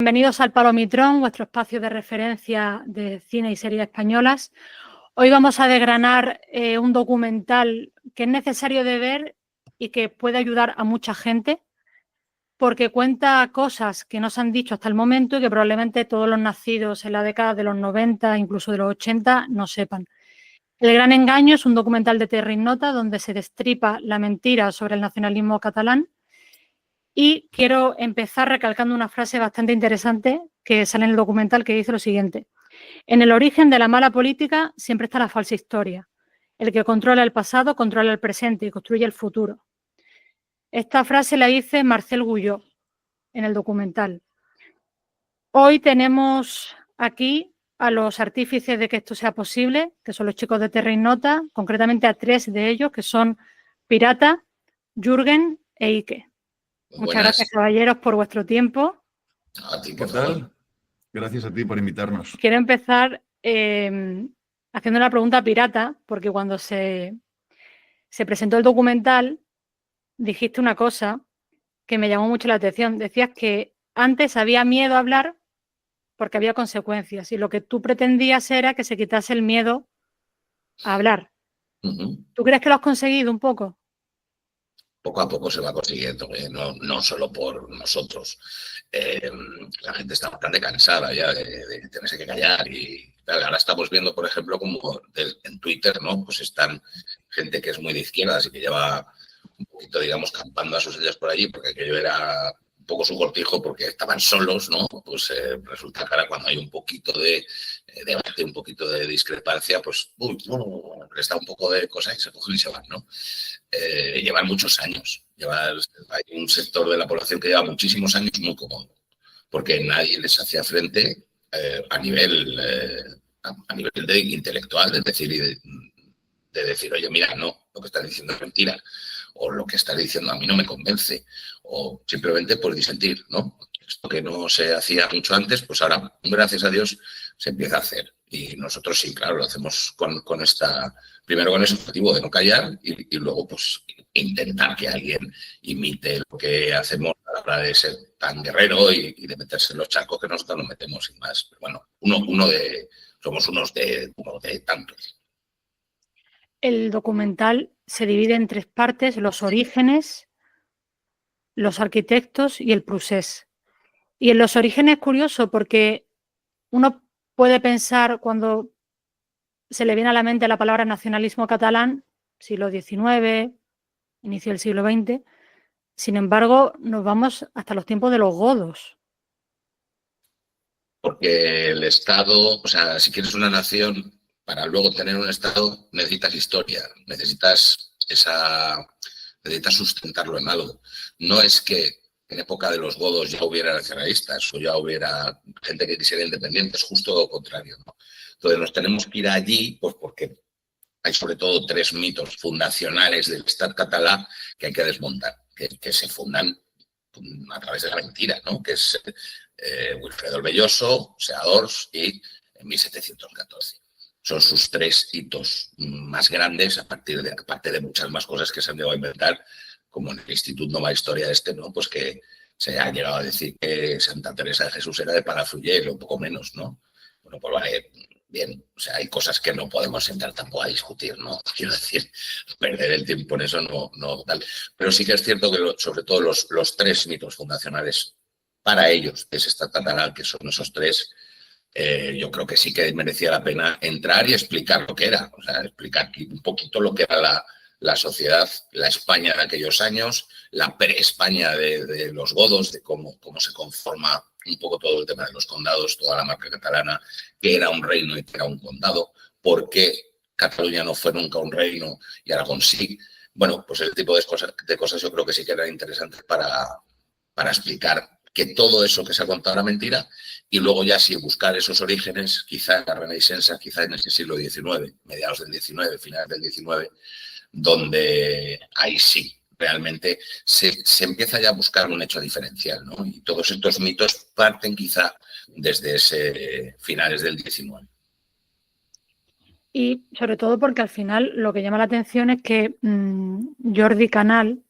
Bienvenidos al Palomitrón, vuestro espacio de referencia de cine y series españolas. Hoy vamos a desgranar un documental que es necesario de ver y que puede ayudar a mucha gente porque cuenta cosas que no se han dicho hasta el momento y que probablemente todos los nacidos en la década de los 90, incluso de los 80, no sepan. El gran engaño es un documental de Terry Nota donde se destripa la mentira sobre el nacionalismo catalán. Y quiero empezar recalcando una frase bastante interesante que sale en el documental que dice lo siguiente: en el origen de la mala política siempre está la falsa historia. El que controla el pasado controla el presente y construye el futuro. Esta frase la dice Marcel Guyot en el documental. Hoy tenemos aquí a los artífices de que esto sea posible, que son los chicos de Terra Nota, concretamente a 3 de ellos, que son Pirata, Jürgen e Ike. Muchas gracias, caballeros, por vuestro tiempo. A ti, por favor. Gracias a ti por invitarnos. Quiero empezar haciendo una pregunta a Pirata, porque cuando se presentó el documental dijiste una cosa que me llamó mucho la atención. Decías que antes había miedo a hablar porque había consecuencias y lo que tú pretendías era que se quitase el miedo a hablar. ¿Tú crees que lo has conseguido un poco? Poco a poco se va consiguiendo, no solo por nosotros. La gente está bastante cansada ya de tenerse que callar y tal. Ahora estamos viendo, por ejemplo, como en Twitter, ¿no? Pues están gente que es muy de izquierdas y que lleva un poquito, digamos, campando a sus ellas por allí, porque aquello era un poco su cortijo, porque estaban solos, ¿no? Pues resulta que ahora cuando hay un poquito de debate, un poquito de discrepancia, pues les da un poco de cosa y se cogen y se van, ¿no? Llevan muchos años. Hay un sector de la población que lleva muchísimos años muy cómodo, porque nadie les hacía frente a nivel de intelectual, es decir, de decir, oye, mira, no, lo que estás diciendo es mentira, o lo que estás diciendo a mí no me convence, o simplemente por disentir, ¿no? Esto que no se hacía mucho antes, pues ahora, gracias a Dios, se empieza a hacer. Y nosotros sí, claro, lo hacemos primero con ese objetivo de no callar y luego pues intentar que alguien imite lo que hacemos a la hora de ser tan guerrero y de meterse en los charcos que nosotros nos metemos sin más. Pero bueno, somos unos de tantos. El documental se divide en 3 partes: los orígenes, los arquitectos y el procés. Y en los orígenes es curioso porque uno puede pensar, cuando se le viene a la mente la palabra nacionalismo catalán, siglo XIX, inicio del siglo XX. Sin embargo, nos vamos hasta los tiempos de los godos. Porque el Estado, o sea, si quieres una nación, para luego tener un Estado necesitas historia, necesitas sustentarlo en algo. No es que en época de los godos ya hubiera nacionalistas o ya hubiera gente que quisiera independientes, justo lo contrario, ¿no? Entonces nos tenemos que ir allí, pues porque hay sobre todo 3 mitos fundacionales del Estado catalán que hay que desmontar, que se fundan a través de la mentira, ¿no? Que es Wilfredo el Belloso, Seadors y 1714. Son sus 3 hitos más grandes, aparte de muchas más cosas que se han llegado a inventar, como en el Instituto Nova Historia ¿no? Pues que se ha llegado a decir que Santa Teresa de Jesús era de Palafrugell, o un poco menos, ¿no? Bueno, pues vale, bien, o sea, hay cosas que no podemos entrar tampoco a discutir, ¿no? Quiero decir, perder el tiempo en eso no tal. Pero sí que es cierto que sobre todo los 3 mitos fundacionales para ellos es esta catalán, que son esos 3, yo creo que sí que merecía la pena entrar y explicar lo que era, o sea, explicar un poquito lo que era la sociedad, la España de aquellos años, la pre-España de los godos, de cómo se conforma un poco todo el tema de los condados, toda la marca catalana, que era un reino y que era un condado, por qué Cataluña no fue nunca un reino y Aragón sí. Bueno, pues ese tipo de cosas yo creo que sí que eran interesantes para explicar que todo eso que se ha contado era mentira, y luego ya sí buscar esos orígenes, quizá en la Renaissance, quizá en ese siglo XIX, mediados del XIX, finales del XIX, donde ahí sí, realmente se empieza ya a buscar un hecho diferencial, ¿no? Y todos estos mitos parten quizá desde ese finales del XIX. Y sobre todo porque al final lo que llama la atención es que Jordi Canal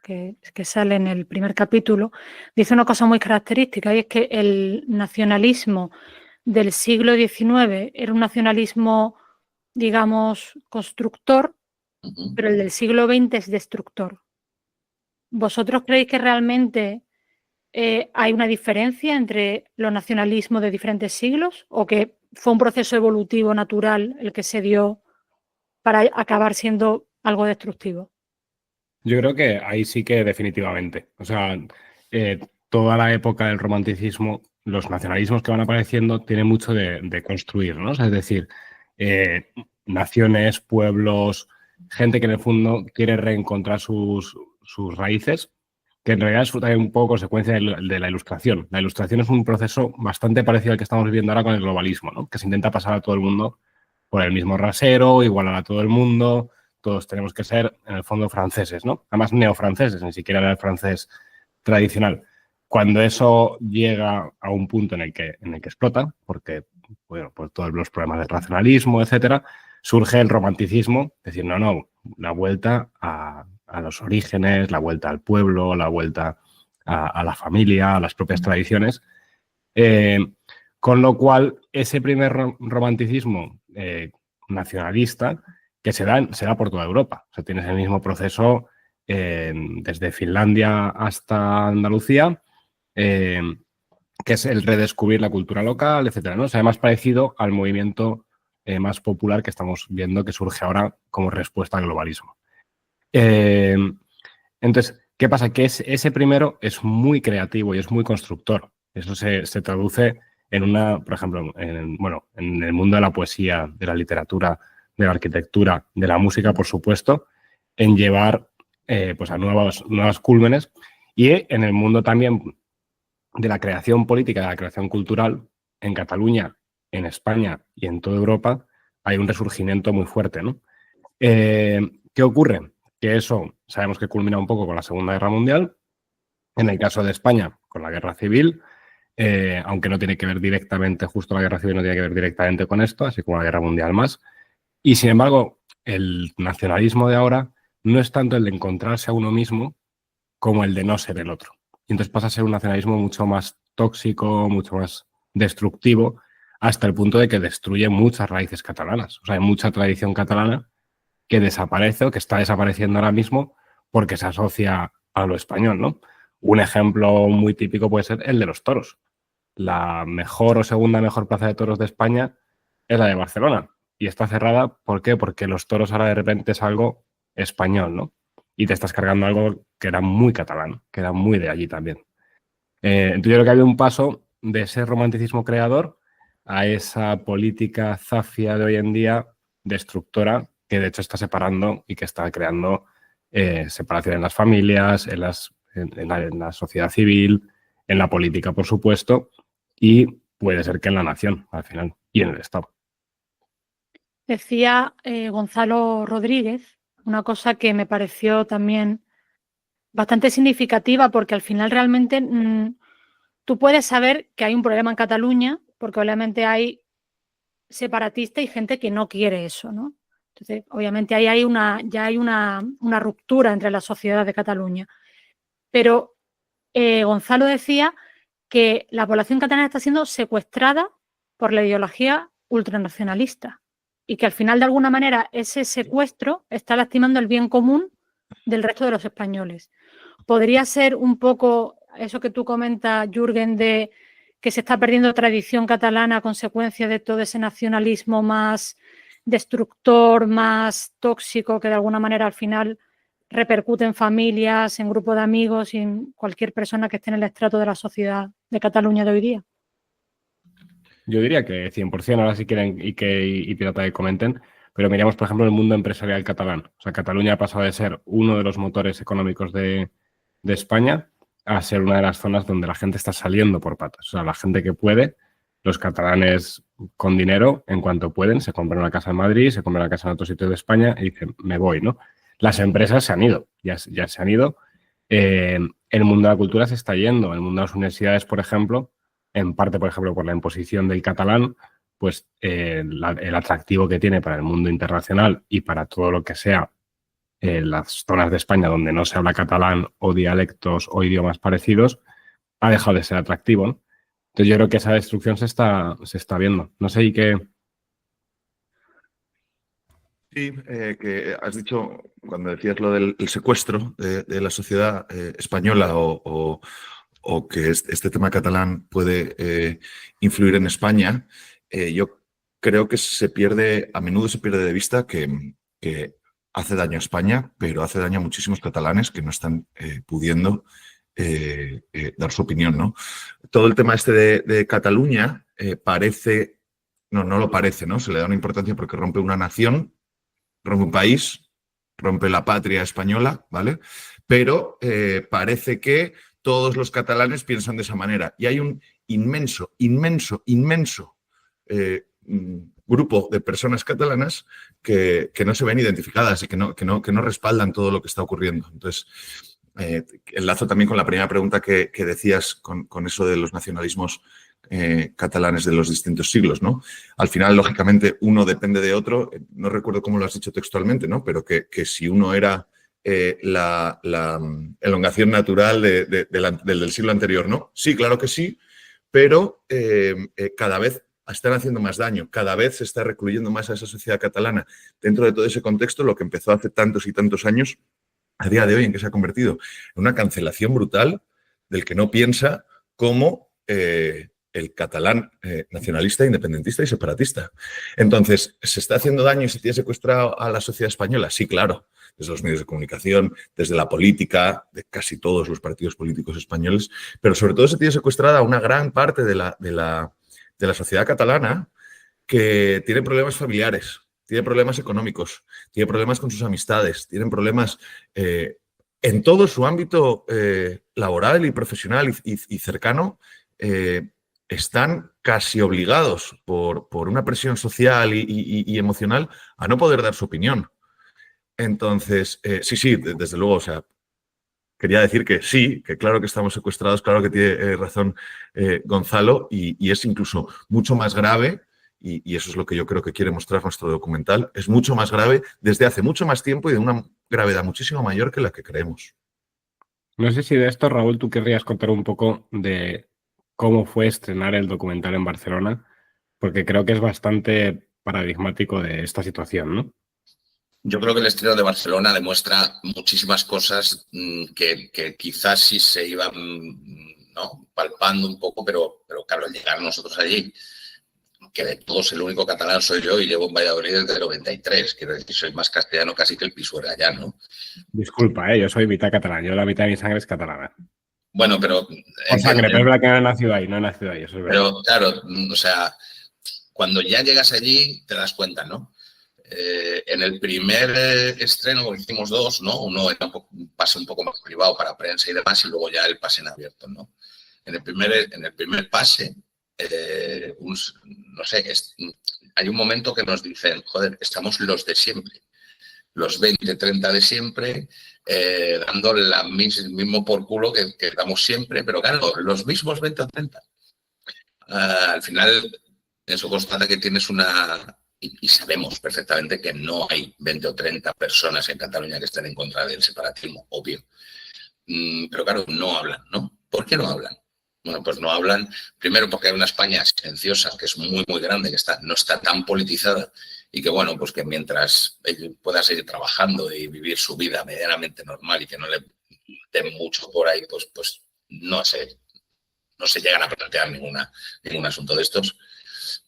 que sale en el primer capítulo, dice una cosa muy característica, y es que el nacionalismo del siglo XIX era un nacionalismo, digamos, constructor, pero el del siglo XX es destructor. ¿Vosotros creéis que realmente hay una diferencia entre los nacionalismos de diferentes siglos o que fue un proceso evolutivo natural el que se dio para acabar siendo algo destructivo? Yo creo que ahí sí que definitivamente. O sea, toda la época del romanticismo, los nacionalismos que van apareciendo tienen mucho de construir, ¿no? O sea, es decir, naciones, pueblos, gente que en el fondo quiere reencontrar sus raíces, que en realidad es también un poco consecuencia de la ilustración. La ilustración es un proceso bastante parecido al que estamos viviendo ahora con el globalismo, ¿no? Que se intenta pasar a todo el mundo por el mismo rasero, igualar a todo el mundo. Todos tenemos que ser, en el fondo, franceses, ¿no? Además, neofranceses, ni siquiera era el francés tradicional. Cuando eso llega a un punto en el que explota, porque, bueno, pues todos los problemas del racionalismo, etcétera, surge el romanticismo, es decir, no, la vuelta a los orígenes, la vuelta al pueblo, la vuelta a la familia, a las propias tradiciones. Con lo cual, ese primer romanticismo nacionalista que se da por toda Europa. O sea, tienes el mismo proceso desde Finlandia hasta Andalucía, que es el redescubrir la cultura local, etcétera, ¿no? O sea, más parecido al movimiento más popular que estamos viendo que surge ahora como respuesta al globalismo. Entonces, ¿qué pasa? Que ese primero es muy creativo y es muy constructor. Eso se traduce en por ejemplo, en el mundo de la poesía, de la literatura, de la arquitectura, de la música, por supuesto, en llevar pues a nuevas cúlmenes, y en el mundo también de la creación política, de la creación cultural, en Cataluña, en España y en toda Europa hay un resurgimiento muy fuerte, ¿no? ¿Qué ocurre? Que eso sabemos que culmina un poco con la Segunda Guerra Mundial, en el caso de España con la Guerra Civil, aunque no tiene que ver directamente, justo la Guerra Civil no tiene que ver directamente con esto, así como la Guerra Mundial más. Y sin embargo, el nacionalismo de ahora no es tanto el de encontrarse a uno mismo como el de no ser el otro. Y entonces pasa a ser un nacionalismo mucho más tóxico, mucho más destructivo, hasta el punto de que destruye muchas raíces catalanas. O sea, hay mucha tradición catalana que desaparece o que está desapareciendo ahora mismo porque se asocia a lo español, ¿no? Un ejemplo muy típico puede ser el de los toros. La mejor o segunda mejor plaza de toros de España es la de Barcelona. Y está cerrada, ¿por qué? Porque los toros ahora de repente es algo español, ¿no? Y te estás cargando algo que era muy catalán, que era muy de allí también. Entonces yo creo que ha habido un paso de ese romanticismo creador a esa política zafia de hoy en día, destructora, que de hecho está separando y que está creando separación en las familias, en la sociedad civil, en la política, por supuesto, y puede ser que en la nación, al final, y en el Estado. Decía Gonzalo Rodríguez una cosa que me pareció también bastante significativa, porque al final realmente tú puedes saber que hay un problema en Cataluña porque obviamente hay separatistas y gente que no quiere eso, ¿no? Entonces, obviamente ahí ya hay una ruptura entre la sociedad de Cataluña. Pero Gonzalo decía que la población catalana está siendo secuestrada por la ideología ultranacionalista y que al final, de alguna manera, ese secuestro está lastimando el bien común del resto de los españoles. ¿Podría ser un poco eso que tú comentas, Jürgen, de que se está perdiendo tradición catalana a consecuencia de todo ese nacionalismo más destructor, más tóxico, que de alguna manera al final repercute en familias, en grupos de amigos y en cualquier persona que esté en el estrato de la sociedad de Cataluña de hoy día? Yo diría que 100%, ahora si quieren y Pirata que comenten, pero miramos, por ejemplo, el mundo empresarial catalán. O sea, Cataluña ha pasado de ser uno de los motores económicos de España a ser una de las zonas donde la gente está saliendo por patas. O sea, la gente que puede, los catalanes con dinero, en cuanto pueden, se compran una casa en Madrid, se compran una casa en otro sitio de España y dicen, me voy, ¿no? Las empresas se han ido, ya se han ido. El mundo de la cultura se está yendo. El mundo de las universidades, por ejemplo, en parte, por ejemplo, por la imposición del catalán, pues el atractivo que tiene para el mundo internacional y para todo lo que sea las zonas de España donde no se habla catalán o dialectos o idiomas parecidos, ha dejado de ser atractivo, ¿no? Entonces yo creo que esa destrucción se está viendo. No sé, ¿y qué? Sí, que has dicho, cuando decías lo del el secuestro de la sociedad española o que este tema catalán puede influir en España, yo creo que a menudo se pierde de vista que hace daño a España, pero hace daño a muchísimos catalanes que no están pudiendo dar su opinión, ¿no? Todo el tema este de Cataluña parece, no lo parece, ¿no? Se le da una importancia porque rompe una nación, rompe un país, rompe la patria española, ¿vale? Pero parece que todos los catalanes piensan de esa manera. Y hay un inmenso grupo de personas catalanas que no se ven identificadas y que no respaldan todo lo que está ocurriendo. Entonces, enlazo también con la primera pregunta que decías con eso de los nacionalismos catalanes de los distintos siglos, ¿no? Al final, lógicamente, uno depende de otro. No recuerdo cómo lo has dicho textualmente, ¿no? Pero que si uno era la elongación natural del siglo anterior, ¿no? Sí, claro que sí, pero cada vez están haciendo más daño, cada vez se está recluyendo más a esa sociedad catalana. Dentro de todo ese contexto, lo que empezó hace tantos y tantos años, a día de hoy, ¿en qué se ha convertido? En una cancelación brutal del que no piensa como el catalán nacionalista, independentista y separatista. Entonces, ¿se está haciendo daño y se tiene secuestrado a la sociedad española? Sí, claro, desde los medios de comunicación, desde la política, de casi todos los partidos políticos españoles, pero sobre todo se tiene secuestrada a una gran parte de la sociedad catalana que tiene problemas familiares, tiene problemas económicos, tiene problemas con sus amistades, tienen problemas en todo su ámbito laboral y profesional y cercano. Están casi obligados por una presión social y emocional a no poder dar su opinión. Entonces, sí, desde luego, o sea, quería decir que sí, que claro que estamos secuestrados, claro que tiene razón Gonzalo, y es incluso mucho más grave, y eso es lo que yo creo que quiere mostrar nuestro documental, es mucho más grave desde hace mucho más tiempo y de una gravedad muchísimo mayor que la que creemos. No sé si de esto, Raúl, tú querrías contar un poco de cómo fue estrenar el documental en Barcelona, porque creo que es bastante paradigmático de esta situación, ¿no? Yo creo que el estreno de Barcelona demuestra muchísimas cosas que quizás sí se iban ¿no? palpando un poco, pero claro, al llegar nosotros allí, que de todos el único catalán soy yo y llevo en Valladolid desde el 93, quiero decir, soy más castellano casi que el Pisuerga allá, ¿no? Disculpa, yo soy mitad catalán, yo la mitad de mi sangre es catalana. Bueno, pero... Por sangre, pero es verdad que no he nacido ahí, eso es verdad. Pero claro, o sea, cuando ya llegas allí te das cuenta, ¿no? En el primer estreno hicimos dos, ¿no? Uno era un pase un poco más privado para prensa y demás, y luego ya el pase en abierto, ¿no? En el primer pase, no sé, hay un momento que nos dicen, joder, estamos los de siempre, los 20, 30 de siempre, dando el mismo por culo que damos siempre, pero claro, los mismos 20 o 30. Al final, eso constata que tienes una... Y sabemos perfectamente que no hay 20 o 30 personas en Cataluña que estén en contra del separatismo, obvio. Pero claro, no hablan, ¿no? ¿Por qué no hablan? Bueno, pues no hablan, primero porque hay una España silenciosa, que es muy, muy grande, que no está tan politizada y que, bueno, pues que mientras pueda seguir trabajando y vivir su vida medianamente normal y que no le den mucho por ahí, pues no se llegan a plantear ningún asunto de estos.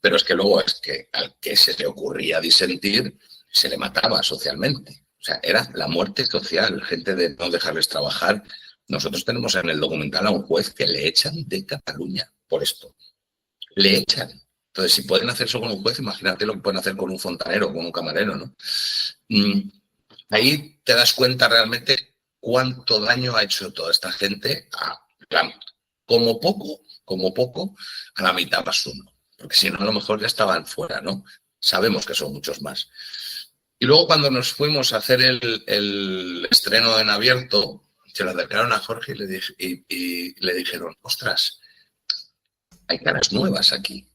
Pero es que luego es que al que se le ocurría disentir, se le mataba socialmente. O sea, era la muerte social, gente de no dejarles trabajar. Nosotros tenemos en el documental a un juez que le echan de Cataluña por esto. Le echan. Entonces, si pueden hacer eso con un juez, imagínate lo que pueden hacer con un fontanero, con un camarero, ¿no? Ahí te das cuenta realmente cuánto daño ha hecho toda esta gente como poco, a la mitad más uno. Porque si no, a lo mejor ya estaban fuera, ¿no? Sabemos que son muchos más. Y luego cuando nos fuimos a hacer el estreno en abierto, se lo acercaron a Jorge y le dijeron, ostras, hay caras nuevas aquí.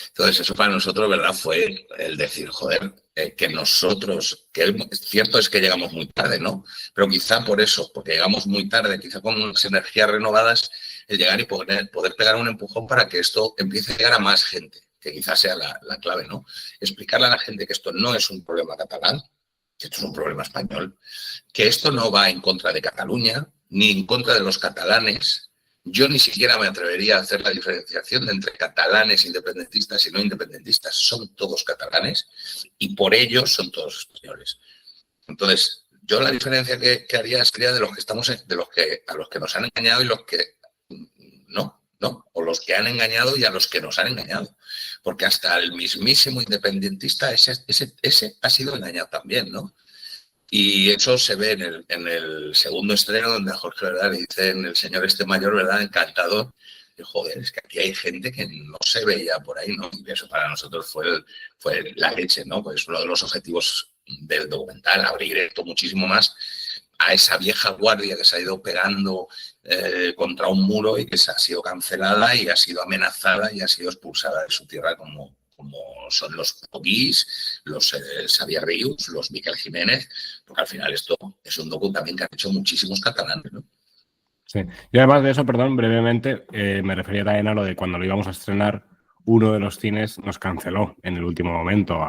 Entonces eso para nosotros, ¿verdad? Fue el decir, joder, que nosotros, cierto es que llegamos muy tarde, ¿no? Pero quizá por eso, porque llegamos muy tarde, quizá con unas energías renovadas, el llegar y poder pegar un empujón para que esto empiece a llegar a más gente, que quizás sea la clave, ¿no? Explicarle a la gente que esto no es un problema catalán, que esto es un problema español, que esto no va en contra de Cataluña, ni en contra de los catalanes. Yo ni siquiera me atrevería a hacer la diferenciación entre catalanes independentistas y no independentistas. Son todos catalanes y por ello son todos españoles. Entonces, yo la diferencia que haría sería de los que estamos, a los que nos han engañado y los que no, o los que han engañado y a los que nos han engañado. Porque hasta el mismísimo independentista, ese ha sido engañado también, ¿no? Y eso se ve en el segundo estreno, donde a Jorge Verdad le dicen el señor este mayor, ¿verdad? Encantador. Y, joder, es que aquí hay gente que no se veía por ahí, ¿no? Y eso para nosotros fue la leche, ¿no? Pues uno de los objetivos del documental, abrir esto muchísimo más a esa vieja guardia que se ha ido pegando contra un muro y que se ha sido cancelada y ha sido amenazada y ha sido expulsada de su tierra como son los Poguís, los Xavier Rius, los Miquel Jiménez, porque al final esto es un docu también que han hecho muchísimos catalanes, ¿no? Sí. Y además de eso, perdón, brevemente, me refería también a lo de cuando lo íbamos a estrenar, uno de los cines nos canceló en el último momento,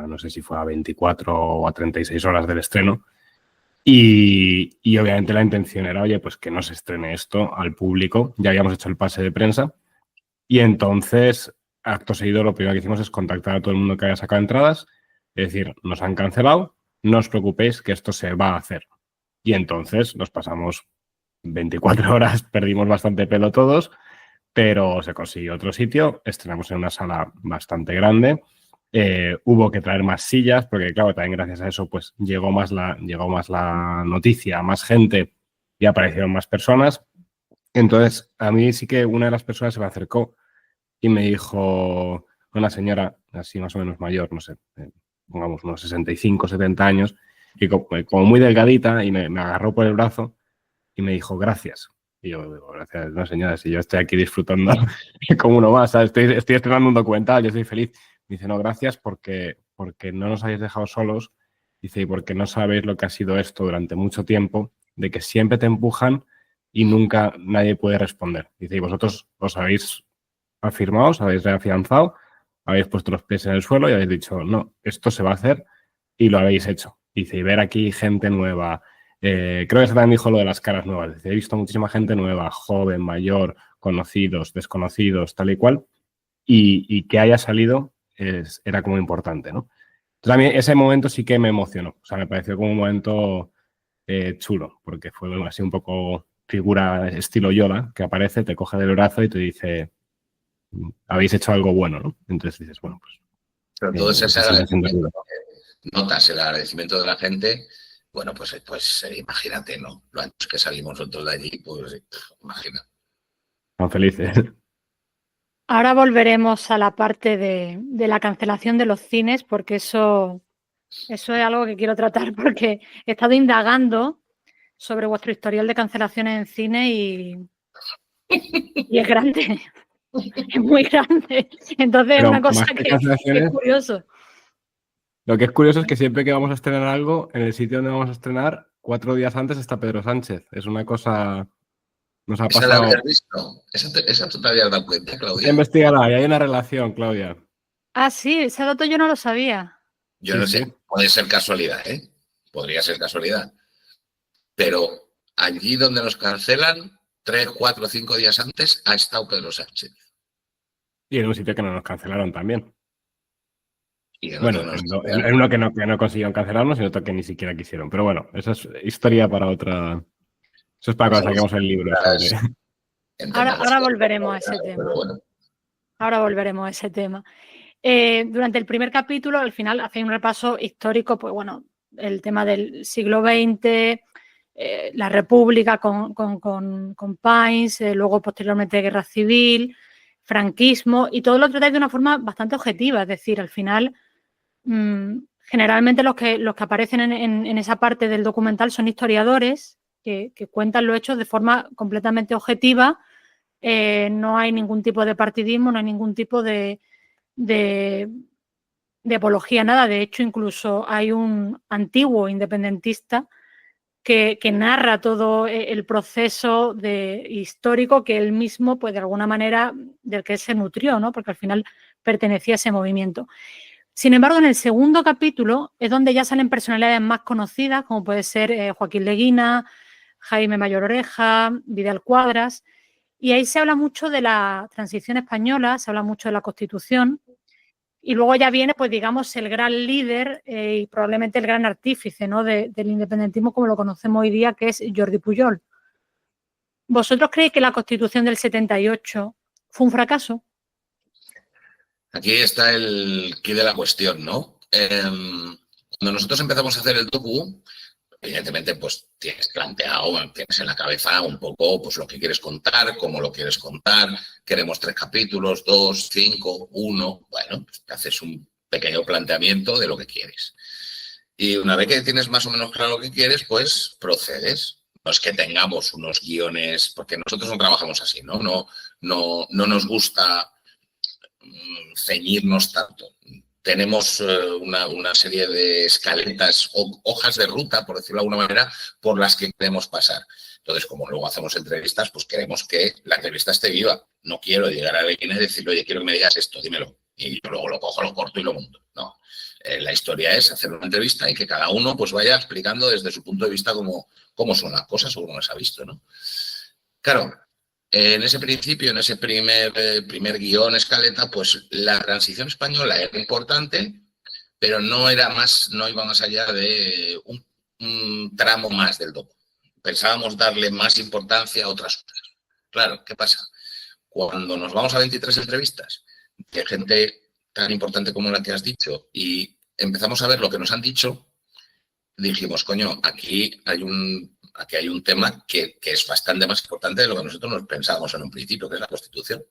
no sé si fue a 24 o a 36 horas del estreno, y obviamente la intención era, oye, pues que no se estrene esto al público, ya habíamos hecho el pase de prensa, y entonces, acto seguido, lo primero que hicimos es contactar a todo el mundo que haya sacado entradas, es decir, nos han cancelado, no os preocupéis que esto se va a hacer. Y entonces nos pasamos 24 horas, perdimos bastante pelo todos, pero se consiguió otro sitio, estrenamos en una sala bastante grande, hubo que traer más sillas, porque claro, también gracias a eso pues llegó más la noticia a más gente y aparecieron más personas. Entonces, a mí sí que una de las personas se me acercó y me dijo, una señora así más o menos mayor, no sé, pongamos unos 65, 70 años, y como muy delgadita, y me agarró por el brazo y me dijo, gracias. Y yo digo, gracias, no señora, si yo estoy aquí disfrutando como uno más, ¿sabes? Estoy estrenando un documental, yo estoy feliz. Me dice, no, gracias porque no nos habéis dejado solos, dice, y porque no sabéis lo que ha sido esto durante mucho tiempo, de que siempre te empujan y nunca nadie puede responder. Dice, y vosotros os habéis afirmado, os habéis reafianzado, habéis puesto los pies en el suelo y habéis dicho, no, esto se va a hacer y lo habéis hecho. Dice, y ver aquí gente nueva, creo que se también dijo lo de las caras nuevas, dice, he visto muchísima gente nueva, joven, mayor, conocidos, desconocidos, tal y cual, y que haya salido era como importante, ¿no? Entonces a mí ese momento sí que me emocionó, o sea, me pareció como un momento chulo, porque fue así un poco figura estilo Yoda, que aparece, te coge del brazo y te dice, habéis hecho algo bueno, ¿no? Entonces dices, bueno, pues... Pero todo ese agradecimiento, notas el agradecimiento de la gente, bueno, pues imagínate, ¿no? Lo antes que salimos nosotros de allí, pues imagina. Están felices. Ahora volveremos a la parte de la cancelación de los cines, porque eso es algo que quiero tratar, porque he estado indagando sobre vuestro historial de cancelaciones en cine y es grande, es muy grande. Entonces es una cosa que es curioso. Lo que es curioso es que siempre que vamos a estrenar algo, en el sitio donde vamos a estrenar, 4 días antes está Pedro Sánchez. Es una cosa... Nos ha pasado... ¿Esa la habías visto? ¿Esa tú te habías dado cuenta, Claudia? Investigará, y hay una relación, Claudia. Ah, sí, ese dato yo no lo sabía. Yo no sé, puede ser casualidad, ¿eh? Podría ser casualidad. Pero allí donde nos cancelan, 3, 4, 5 días antes, ha estado Pedro Sánchez. Y en un sitio que no nos cancelaron también. Y bueno, en uno que no consiguieron cancelarnos y en otro que ni siquiera quisieron. Pero bueno, esa es historia para otra... Eso es para cuando saquemos el libro. Ahora volveremos a ese tema. Bueno. Ahora volveremos a ese tema. Durante el primer capítulo, al final, hacéis un repaso histórico, pues bueno, el tema del siglo XX, la República con Pains, luego posteriormente Guerra Civil, franquismo, y todo lo tratáis de una forma bastante objetiva, es decir, al final, generalmente los que aparecen en esa parte del documental son historiadores que cuentan los hechos de forma completamente objetiva. No hay ningún tipo de partidismo, no hay ningún tipo de de apología nada. De hecho, incluso hay un antiguo independentista que narra todo el proceso histórico que él mismo, pues de alguna manera, del que él se nutrió, ¿no? Porque al final pertenecía a ese movimiento. Sin embargo, en el segundo capítulo es donde ya salen personalidades más conocidas, como puede ser Joaquín Leguina, Jaime Mayor Oreja, Vidal Cuadras, y ahí se habla mucho de la transición española, se habla mucho de la Constitución, y luego ya viene, pues digamos, el gran líder y probablemente el gran artífice, ¿no? del independentismo como lo conocemos hoy día, que es Jordi Pujol. ¿Vosotros creéis que la Constitución del 78 fue un fracaso? Aquí está el quid de la cuestión, ¿no? Cuando nosotros empezamos a hacer el docu, evidentemente, pues tienes planteado, tienes en la cabeza un poco pues lo que quieres contar, cómo lo quieres contar. Queremos 3 capítulos, 2, 5, 1. Bueno, pues te haces un pequeño planteamiento de lo que quieres. Y una vez que tienes más o menos claro lo que quieres, pues procedes. No es que tengamos unos guiones, porque nosotros no trabajamos así, ¿no? No nos gusta ceñirnos tanto. Tenemos una serie de escaletas o hojas de ruta, por decirlo de alguna manera, por las que queremos pasar. Entonces, como luego hacemos entrevistas, pues queremos que la entrevista esté viva. No quiero llegar a alguien y decirle, oye, quiero que me digas esto, dímelo. Y yo luego lo cojo, lo corto y lo monto. No. La historia es hacer una entrevista y que cada uno pues vaya explicando desde su punto de vista cómo son las cosas o cómo las ha visto, ¿no? Claro, en ese principio, en ese primer guión, escaleta, pues la transición española era importante, pero no iba más allá de un tramo más del docu. Pensábamos darle más importancia a otras cosas. Claro, ¿qué pasa? Cuando nos vamos a 23 entrevistas de gente tan importante como la que has dicho y empezamos a ver lo que nos han dicho, dijimos, coño, aquí hay un tema que es bastante más importante de lo que nosotros nos pensábamos en un principio, que es la Constitución.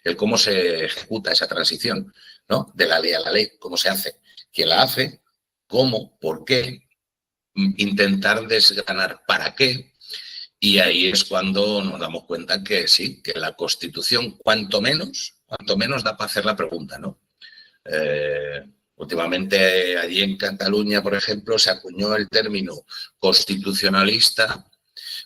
El cómo se ejecuta esa transición, ¿no? De la ley a la ley, cómo se hace, quién la hace, cómo, por qué, intentar desgranar para qué. Y ahí es cuando nos damos cuenta que sí, que la Constitución, cuanto menos da para hacer la pregunta, ¿no? Últimamente, allí en Cataluña, por ejemplo, se acuñó el término constitucionalista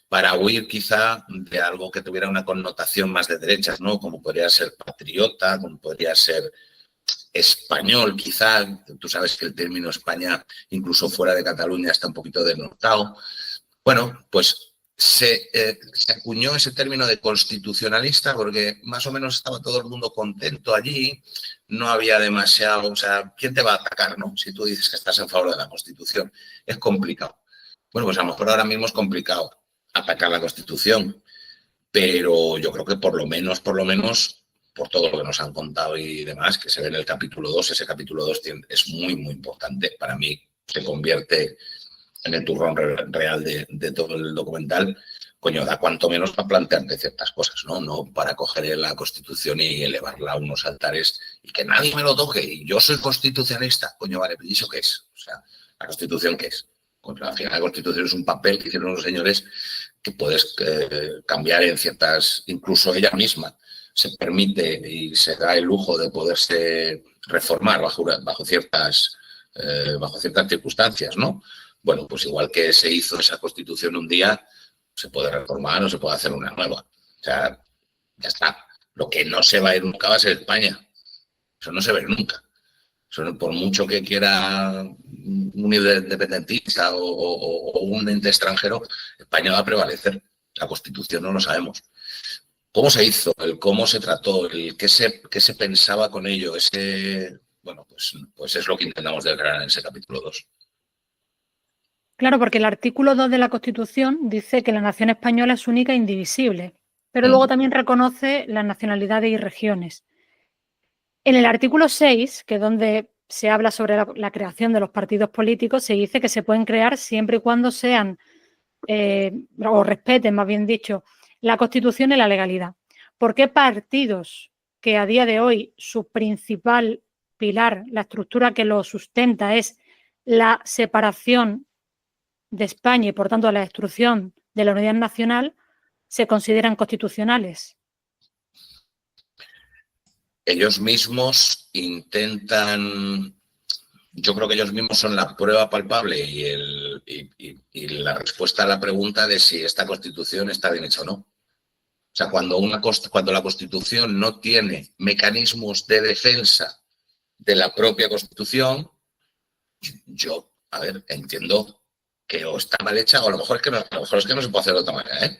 para huir quizá de algo que tuviera una connotación más de derechas, ¿no? Como podría ser patriota, como podría ser español, quizá. Tú sabes que el término España, incluso fuera de Cataluña, está un poquito denotado. Bueno, pues se acuñó ese término de constitucionalista porque más o menos estaba todo el mundo contento allí, no había demasiado, o sea, ¿quién te va a atacar, no? Si tú dices que estás en favor de la Constitución, es complicado. Bueno, pues a lo mejor ahora mismo es complicado atacar la Constitución, pero yo creo que por lo menos, por todo lo que nos han contado y demás, que se ve en el capítulo 2, ese capítulo 2 es muy, muy importante. Para mí se convierte en el turrón real de todo el documental. Coño, da cuanto menos para plantearte ciertas cosas, ¿no? No para coger la Constitución y elevarla a unos altares y que nadie me lo toque. Y yo soy constitucionalista. Coño, vale, ¿y eso qué es? O sea, ¿la Constitución qué es? Al final la Constitución es un papel que hicieron los señores que puedes cambiar en ciertas, incluso ella misma se permite y se da el lujo de poderse reformar bajo ciertas circunstancias, ¿no? Bueno, pues igual que se hizo esa Constitución un día, se puede reformar o se puede hacer una nueva. O sea, ya está. Lo que no se va a ir nunca va a ser España. Eso no se va a ir nunca. Eso, por mucho que quiera un independentista o un ente extranjero, España va a prevalecer. La Constitución no lo sabemos. ¿Cómo se hizo? ¿Cómo se trató? ¿Qué se pensaba con ello? Bueno, pues es lo que intentamos desgranar en ese capítulo 2. Claro, porque el artículo 2 de la Constitución dice que la nación española es única e indivisible, pero luego también reconoce las nacionalidades y regiones. En el artículo 6, que es donde se habla sobre la creación de los partidos políticos, se dice que se pueden crear siempre y cuando sean, o respeten, más bien dicho, la Constitución y la legalidad. ¿Por qué partidos que a día de hoy su principal pilar, la estructura que lo sustenta es la separación de España y, por tanto, la destrucción de la unidad nacional, se consideran constitucionales? Ellos mismos intentan yo creo que ellos mismos son la prueba palpable y la respuesta a la pregunta de si esta Constitución está bien hecha o no. O sea, cuando la Constitución no tiene mecanismos de defensa de la propia Constitución, yo, a ver, entiendo que o está mal hecha o a lo mejor es que no se puede hacer de otra manera, ¿eh?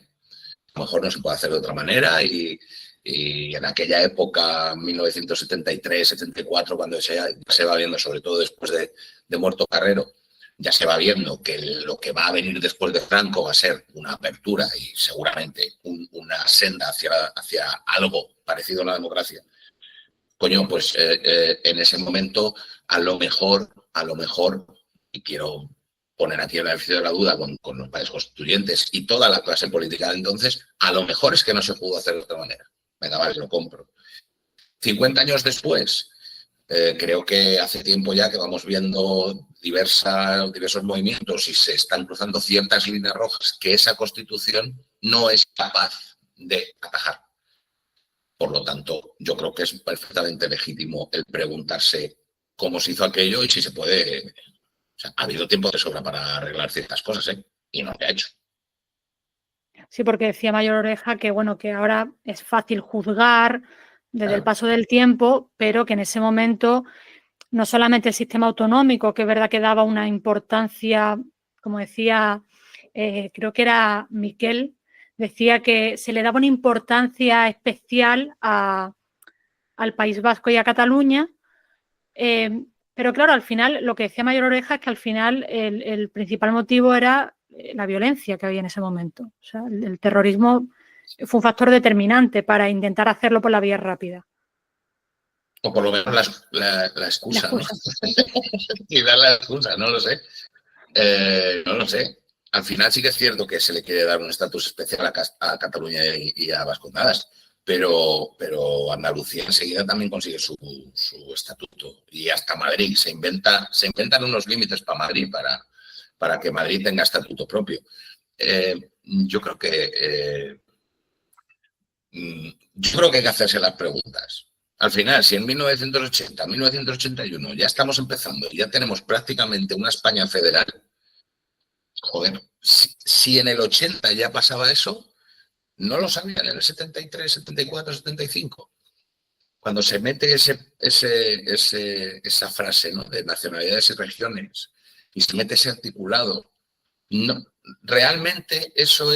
A lo mejor no se puede hacer de otra manera y en aquella época, 1973, 74, cuando se va viendo, sobre todo después de muerto Carrero, ya se va viendo que lo que va a venir después de Franco va a ser una apertura y seguramente una senda hacia algo parecido a la democracia. Coño, pues en ese momento, a lo mejor, y quiero poner aquí el beneficio de la duda con los padres constituyentes y toda la clase política de entonces, a lo mejor es que no se pudo hacer de otra manera. Venga, vale, lo compro. 50 años después, creo que hace tiempo ya que vamos viendo diversos movimientos y se están cruzando ciertas líneas rojas que esa Constitución no es capaz de atajar. Por lo tanto, yo creo que es perfectamente legítimo el preguntarse cómo se hizo aquello y si se puede. O sea, ha habido tiempo de sobra para arreglar ciertas cosas, ¿eh? Y no se ha hecho. Sí, porque decía Mayor Oreja que, bueno, que ahora es fácil juzgar desde el paso del tiempo, pero que en ese momento no solamente el sistema autonómico, que es verdad que daba una importancia, como decía, creo que era Miquel, decía que se le daba una importancia especial al País Vasco y a Cataluña, pero claro, al final, lo que decía Mayor Oreja es que al final el principal motivo era la violencia que había en ese momento. O sea, el terrorismo fue un factor determinante para intentar hacerlo por la vía rápida. O por lo menos la excusa, ¿no? Y dar la excusa, no lo sé. No lo sé. Al final sí que es cierto que se le quiere dar un estatus especial a Cataluña y a Vascongadas, pero Andalucía enseguida también consigue su estatuto. Y hasta Madrid se inventan unos límites para Madrid, para que Madrid tenga estatuto propio. Yo creo que hay que hacerse las preguntas. Al final, si en 1980, 1981 ya estamos empezando y ya tenemos prácticamente una España federal, joder, si en el 80 ya pasaba eso, no lo sabían en el 73, 74, 75. Cuando se mete esa frase, ¿no?, de nacionalidades y regiones y se mete ese articulado, no, realmente eso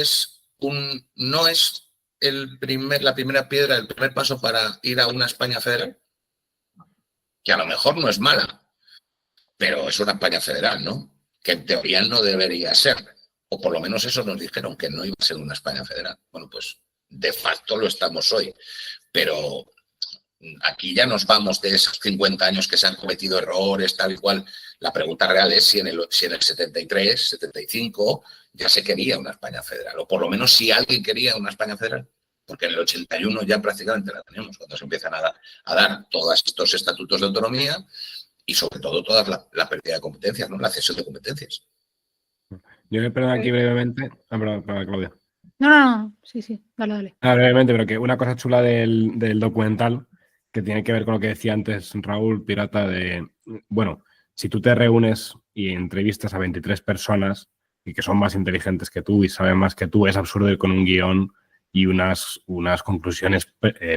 no es la primera piedra, el primer paso para ir a una España federal, que a lo mejor no es mala, pero es una España federal, ¿no? Que en teoría no debería ser, o por lo menos eso nos dijeron, que no iba a ser una España federal. Bueno, pues de facto lo estamos hoy, pero aquí ya nos vamos de esos 50 años que se han cometido errores, tal y cual. La pregunta real es si en el 73, 75 ya se quería una España federal, o por lo menos si alguien quería una España federal, porque en el 81 ya prácticamente la tenemos, cuando se empiezan a dar todos estos estatutos de autonomía y sobre todo toda la pérdida de competencias, ¿no?, la cesión de competencias. Yo me perdón aquí brevemente. Perdón, Claudia. No, sí, dale. Brevemente, pero que una cosa chula del documental, que tiene que ver con lo que decía antes Raúl Pirata, bueno, si tú te reúnes y entrevistas a 23 personas y que son más inteligentes que tú y saben más que tú, es absurdo ir con un guión y unas conclusiones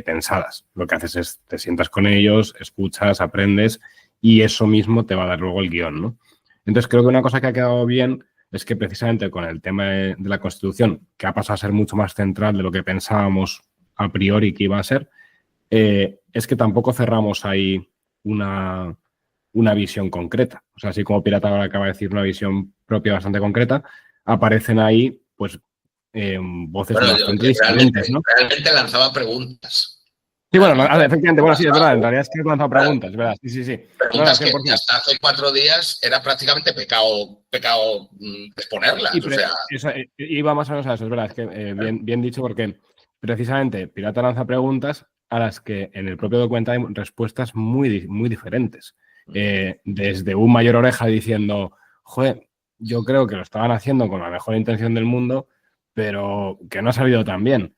pensadas. Lo que haces es te sientas con ellos, escuchas, aprendes y eso mismo te va a dar luego el guión, ¿no? Entonces creo que una cosa que ha quedado bien es que precisamente con el tema de la Constitución, que ha pasado a ser mucho más central de lo que pensábamos a priori que iba a ser, es que tampoco cerramos ahí una visión concreta. O sea, así como Pirata ahora acaba de decir una visión propia bastante concreta, aparecen ahí pues voces bastante diferentes, ¿no? Realmente lanzaba preguntas. Sí, bueno, efectivamente, bueno, sí, es verdad, en realidad es que he lanzado preguntas, es verdad, sí. Preguntas que hasta hace 4 días era prácticamente pecado exponerlas. Iba más o menos a eso, es verdad, es que bien dicho, porque precisamente Pirata lanza preguntas a las que en el propio documental hay respuestas muy, muy diferentes. Desde un Mayor Oreja diciendo, joder, yo creo que lo estaban haciendo con la mejor intención del mundo, pero que no ha salido tan bien,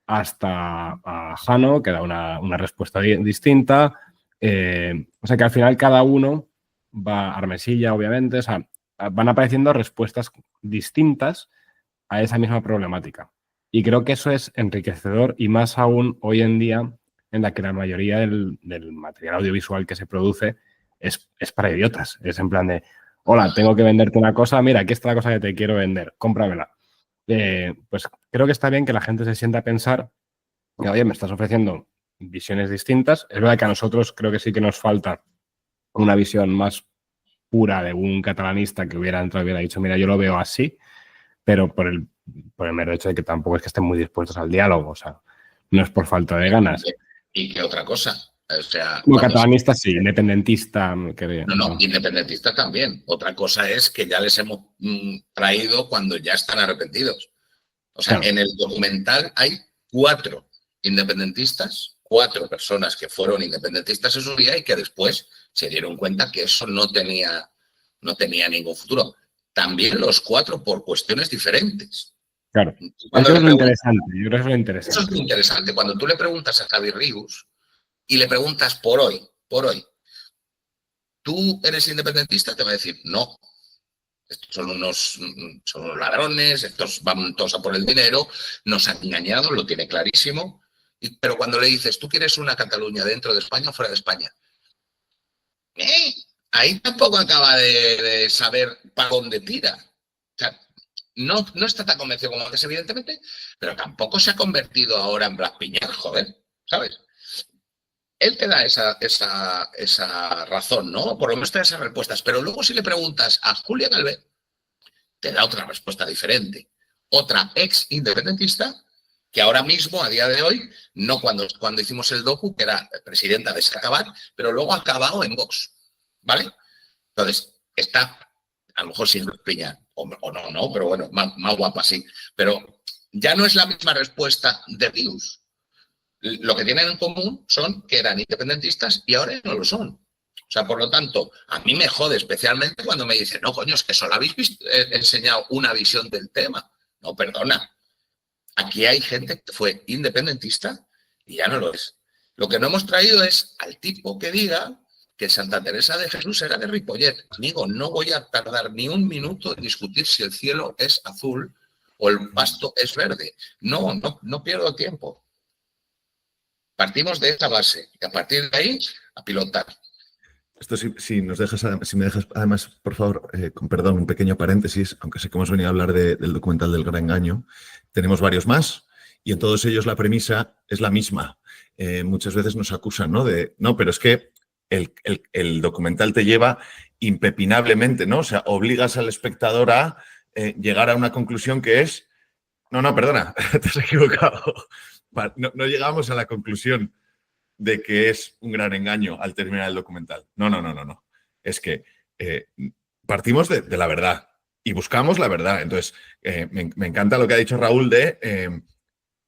hasta a Jano, que da una respuesta distinta. O sea que al final cada uno va Armesilla, obviamente. O sea, van apareciendo respuestas distintas a esa misma problemática. Y creo que eso es enriquecedor y más aún hoy en día en la que la mayoría del material audiovisual que se produce es para idiotas. Es en plan de, hola, tengo que venderte una cosa, mira, aquí está la cosa que te quiero vender, cómpramela. Pues creo que está bien que la gente se sienta a pensar, oye, me estás ofreciendo visiones distintas. Es verdad que a nosotros creo que sí que nos falta una visión más pura de un catalanista que hubiera entrado y hubiera dicho, mira, yo lo veo así, pero por el mero hecho de que tampoco es que estén muy dispuestos al diálogo, o sea, no es por falta de ganas. ¿Y qué otra cosa? O sea, No, catalanista sí, independentista. No, independentista también. Otra cosa es que ya les hemos traído cuando ya están arrepentidos. O sea, en el documental hay 4 independentistas, 4 personas que fueron independentistas en su día y que después se dieron cuenta que eso no tenía ningún futuro. También los 4 por cuestiones diferentes. Claro. Eso es lo interesante. Yo creo que es lo interesante. Eso es lo interesante. Cuando tú le preguntas a Javi Rius y le preguntas por hoy, ¿tú eres independentista? Te va a decir, no. Estos son unos ladrones, estos van todos a por el dinero, nos han engañado, lo tiene clarísimo. Pero cuando le dices, ¿tú quieres una Cataluña dentro de España o fuera de España? Ahí tampoco acaba de saber para dónde tira. O sea, no está tan convencido como antes, evidentemente, pero tampoco se ha convertido ahora en Blas Piñar, joder, ¿sabes? Él te da esa razón, ¿no? Por lo menos te da esas respuestas. Pero luego si le preguntas a Julia Galvez, te da otra respuesta diferente. Otra ex independentista que ahora mismo, a día de hoy, no cuando hicimos el docu, que era presidenta de Sacabat, pero luego ha acabado en Vox, ¿vale? Entonces, está, a lo mejor sin Piña, o no, pero bueno, más guapa sí. Pero ya no es la misma respuesta de Rius. Lo que tienen en común son que eran independentistas y ahora no lo son. O sea, por lo tanto, a mí me jode especialmente cuando me dicen, no, coño, es que solo habéis enseñado una visión del tema. No, perdona. Aquí hay gente que fue independentista y ya no lo es. Lo que no hemos traído es al tipo que diga que Santa Teresa de Jesús era de Ripollet. Amigo, no voy a tardar ni un minuto en discutir si el cielo es azul o el pasto es verde. No pierdo tiempo. Partimos de esa base y a partir de ahí a pilotar. Esto si me dejas además, por favor, con perdón, un pequeño paréntesis, aunque sé que hemos venido a hablar del documental del Gran Engaño, tenemos varios más y en todos ellos la premisa es la misma. Muchas veces nos acusan, ¿no? No, pero es que el documental te lleva impepinablemente, ¿no? O sea, obligas al espectador a llegar a una conclusión que es, no, perdona, te has equivocado. No llegamos a la conclusión de que es un gran engaño al terminar el documental. No. Es que partimos de la verdad y buscamos la verdad. Entonces, me encanta lo que ha dicho Raúl de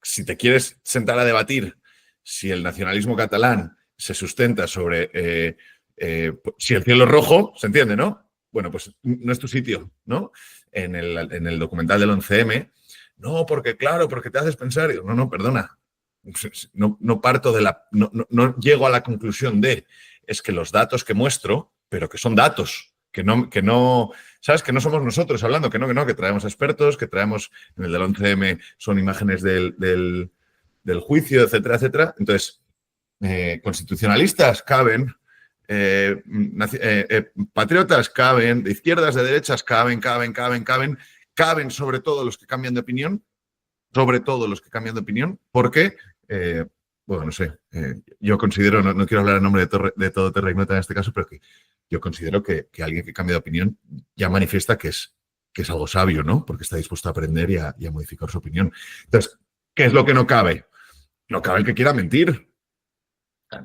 si te quieres sentar a debatir si el nacionalismo catalán se sustenta sobre si el cielo es rojo, ¿se entiende, no? Bueno, pues no es tu sitio, ¿no? En el documental del 11M, no, porque claro, porque te haces pensar. No, perdona. No parto de no llego a la conclusión es que los datos que muestro, pero que son datos, que no, ¿sabes? Que no somos nosotros hablando, que traemos expertos, que traemos, en el del 11M son imágenes del juicio, etcétera, etcétera. Entonces, constitucionalistas caben, patriotas caben, de izquierdas, de derechas caben sobre todo los que cambian de opinión, porque bueno, no sé, yo considero, no quiero hablar en nombre de todo Terra Ignota en este caso, pero que yo considero que alguien que cambia de opinión ya manifiesta que es algo sabio, ¿no? Porque está dispuesto a aprender y a modificar su opinión. Entonces, ¿qué es lo que no cabe? No cabe el que quiera mentir.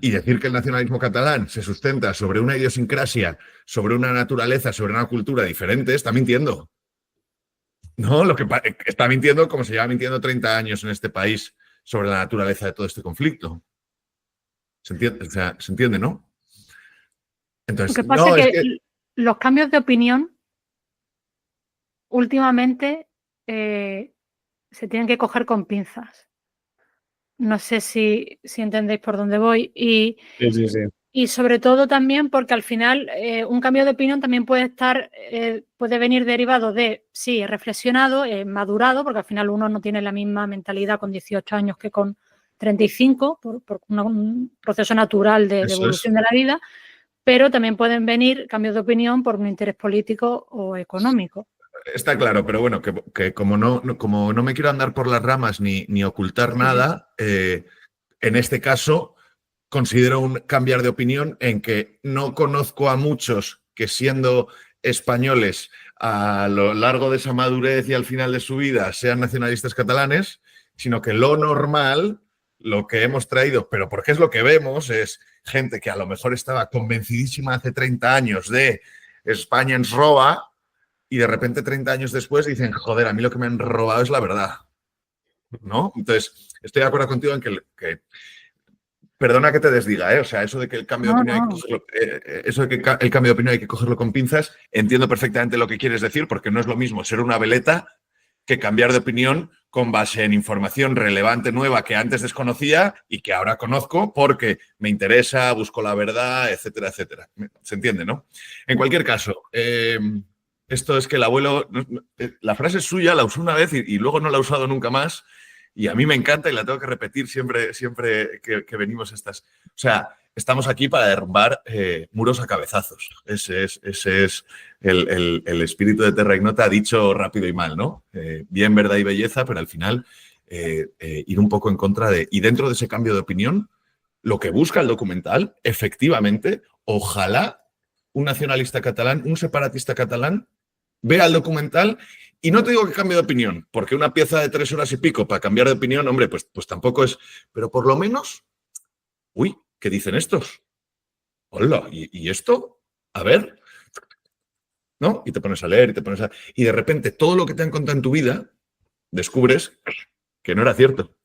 Y decir que el nacionalismo catalán se sustenta sobre una idiosincrasia, sobre una naturaleza, sobre una cultura diferente, está mintiendo. No, lo que está mintiendo como se lleva mintiendo 30 años en este país sobre la naturaleza de todo este conflicto. ¿Se entiende? O sea, ¿se entiende, no? Entonces, lo que pasa es que los cambios de opinión últimamente se tienen que coger con pinzas. No sé si entendéis por dónde voy. Y sí. Y sobre todo también porque al final un cambio de opinión también puede venir derivado de, sí, he reflexionado, he madurado, porque al final uno no tiene la misma mentalidad con 18 años que con 35, por un proceso natural de evolución de la vida, pero también pueden venir cambios de opinión por un interés político o económico. Está claro, pero bueno, que como no me quiero andar por las ramas ni ocultar nada, en este caso considero un cambiar de opinión en que no conozco a muchos que siendo españoles a lo largo de esa madurez y al final de su vida sean nacionalistas catalanes, sino que lo normal, lo que hemos traído, pero porque es lo que vemos, es gente que a lo mejor estaba convencidísima hace 30 años de España ens roba y de repente 30 años después dicen, joder, a mí lo que me han robado es la verdad, ¿no? Entonces, estoy de acuerdo contigo en que perdona que te desdiga, ¿eh? O sea, eso de que el cambio de opinión hay que cogerlo, eso de que el cambio de opinión hay que cogerlo con pinzas, entiendo perfectamente lo que quieres decir, porque no es lo mismo ser una veleta que cambiar de opinión con base en información relevante, nueva, que antes desconocía y que ahora conozco porque me interesa, busco la verdad, etcétera, etcétera. ¿Se entiende, no? En cualquier caso, esto es que el abuelo, la frase es suya, la usó una vez y luego no la ha usado nunca más. Y a mí me encanta y la tengo que repetir siempre que venimos a estas. O sea, estamos aquí para derrumbar muros a cabezazos. Ese es el espíritu de Terra Ignota dicho rápido y mal, ¿no? Bien, verdad y belleza, pero al final ir un poco en contra de... Y dentro de ese cambio de opinión, lo que busca el documental, efectivamente, ojalá un nacionalista catalán, un separatista catalán, vea el documental. Y no te digo que cambie de opinión, porque una pieza de 3 horas y pico para cambiar de opinión, hombre, pues tampoco es... Pero por lo menos, uy, ¿qué dicen estos? Hola, ¿y esto? A ver, ¿no? Y te pones a leer y de repente todo lo que te han contado en tu vida, descubres que no era cierto.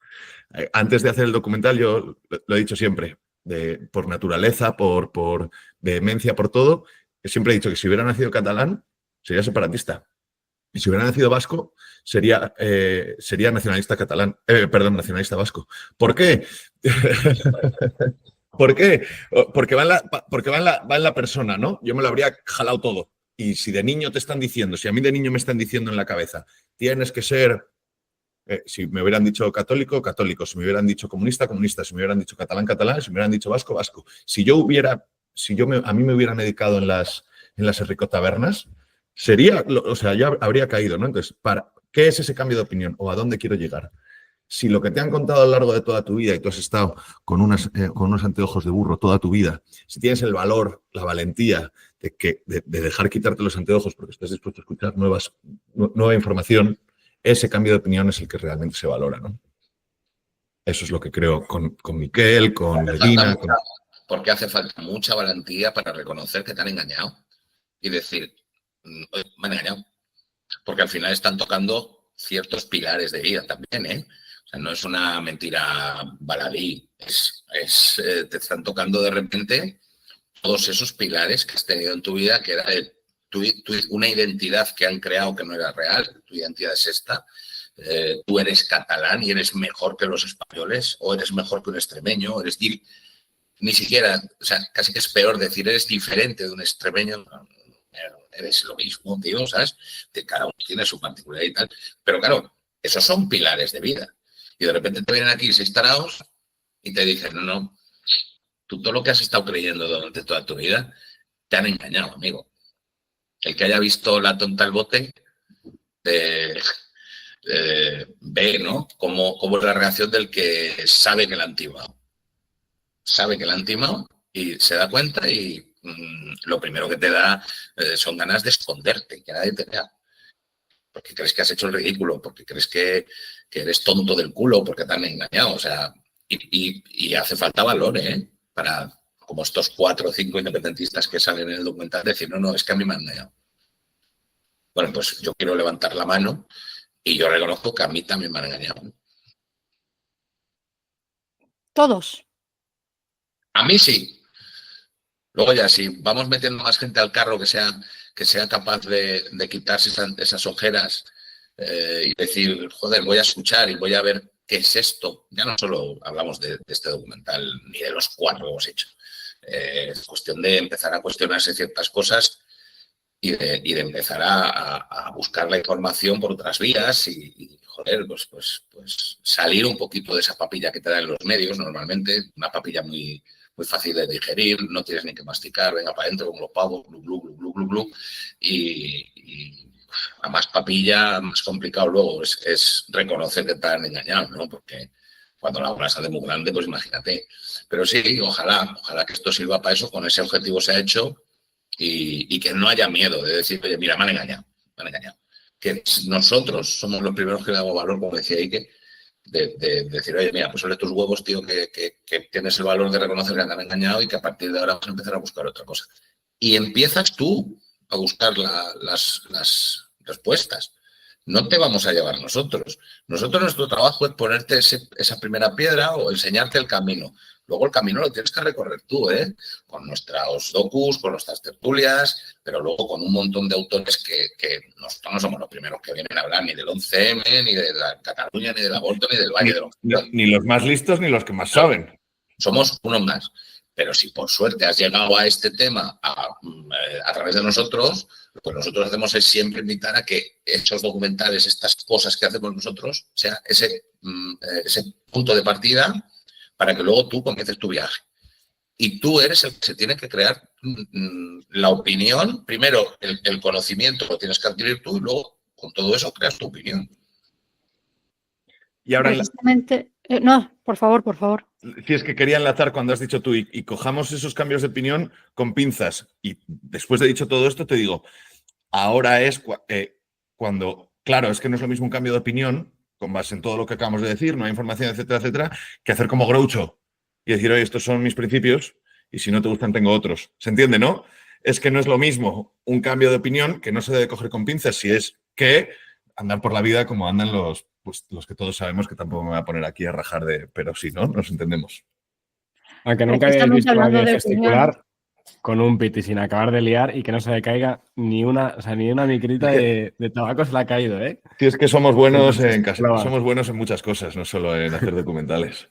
Antes de hacer el documental, yo lo he dicho siempre, por naturaleza, por vehemencia, por todo, siempre he dicho que si hubiera nacido catalán, sería separatista. Y si hubiera nacido vasco, sería nacionalista catalán, nacionalista vasco. ¿Por qué? ¿Por qué? Porque va en la persona, ¿no? Yo me lo habría jalado todo. Y si de niño te están diciendo, si a mí de niño me están diciendo en la cabeza, tienes que ser, si me hubieran dicho católico, católico, si me hubieran dicho comunista, comunista, si me hubieran dicho catalán, catalán, si me hubieran dicho vasco, vasco. A mí me hubieran dedicado en las Herrico-tabernas, yo habría caído, ¿no? Entonces, ¿qué es ese cambio de opinión o a dónde quiero llegar? Si lo que te han contado a lo largo de toda tu vida y tú has estado con unos anteojos de burro toda tu vida, si tienes el valor, la valentía de dejar quitarte los anteojos porque estás dispuesto a escuchar nueva información, ese cambio de opinión es el que realmente se valora, ¿no? Eso es lo que creo con Miquel, con Medina. Porque hace falta mucha valentía para reconocer que te han engañado y decir, me han engañado. Porque al final están tocando ciertos pilares de vida también, ¿eh? O sea, no es una mentira baladí. Te están tocando de repente todos esos pilares que has tenido en tu vida, que era una identidad que han creado que no era real. Tu identidad es esta. Tú eres catalán y eres mejor que los españoles, o eres mejor que un extremeño, ni siquiera, o sea, casi que es peor decir eres diferente de un extremeño. Eres lo mismo, tío, ¿sabes? Cada uno tiene su particularidad y tal. Pero claro, esos son pilares de vida. Y de repente te vienen aquí 6 taraos y te dicen, no, tú todo lo que has estado creyendo durante toda tu vida, te han engañado, amigo. El que haya visto La tonta al bote, ve, ¿no? Cómo es la reacción del que sabe que la han timado. Sabe que la han timado y se da cuenta y lo primero que te da son ganas de esconderte, que nadie te vea. Porque crees que has hecho el ridículo, porque crees que eres tonto del culo, porque te han engañado. O sea, y hace falta valor, ¿eh? Para, como estos 4 o 5 independentistas que salen en el documental, decir, no, es que a mí me han engañado. Bueno, pues yo quiero levantar la mano y yo reconozco que a mí también me han engañado. Todos. A mí sí. Luego ya, si vamos metiendo más gente al carro que sea capaz de quitarse esas ojeras y decir, joder, voy a escuchar y voy a ver qué es esto. Ya no solo hablamos de este documental ni de los 4 que hemos hecho. Es cuestión de empezar a cuestionarse ciertas cosas y de empezar a buscar la información por otras vías y joder, pues salir un poquito de esa papilla que te dan los medios normalmente, una papilla muy fácil de digerir, no tienes ni que masticar, venga para adentro como los pavos, glu, glu, glu, glu, glu, glu, y a más papilla, más complicado luego es reconocer que te han engañado, ¿no? Porque cuando la obra sale muy grande, pues imagínate. Pero sí, ojalá que esto sirva para eso, con ese objetivo se ha hecho y que no haya miedo de decir, oye, mira, me han engañado. Que nosotros somos los primeros que le damos valor, como decía Ike, de decir, oye, mira, pues sobre tus huevos, tío, que tienes el valor de reconocer que te han engañado y que a partir de ahora vas a empezar a buscar otra cosa. Y empiezas tú a buscar las respuestas. No te vamos a llevar nosotros. Nuestro trabajo es ponerte esa primera piedra o enseñarte el camino. Luego el camino lo tienes que recorrer tú, ¿eh? Con nuestros docus, con nuestras tertulias, pero luego con un montón de autores que nosotros no somos los primeros que vienen a hablar ni del 11M, ni de la Cataluña, ni del aborto, ni del Valle de los Caídos. Ni los más listos ni los que más saben. Somos unos más. Pero si por suerte has llegado a este tema a través de nosotros, lo que nosotros hacemos es siempre invitar a que esos documentales, estas cosas que hacemos nosotros, sea ese punto de partida para que luego tú comiences tu viaje. Y tú eres el que se tiene que crear la opinión. Primero, el conocimiento lo tienes que adquirir tú y luego, con todo eso, creas tu opinión. Y ahora precisamente... no, por favor. Si es que quería enlazar cuando has dicho tú y cojamos esos cambios de opinión con pinzas. Y después de dicho todo esto, te digo, ahora es cuando, claro, es que no es lo mismo un cambio de opinión con base en todo lo que acabamos de decir, no hay información, etcétera, etcétera, que hacer como Groucho y decir, oye, estos son mis principios y si no te gustan tengo otros. ¿Se entiende, no? Es que no es lo mismo un cambio de opinión que no se debe coger con pinzas, si es que andar por la vida como andan los que todos sabemos, que tampoco me voy a poner aquí a rajar de, pero sí, ¿no? Nos entendemos. Aunque nunca hayáis visto a nadie gesticular con un piti sin acabar de liar y que no se le caiga ni una micrita de tabaco se le ha caído, ¿eh? Sí, es que somos buenos en casa, somos buenos en muchas cosas, no solo en hacer documentales.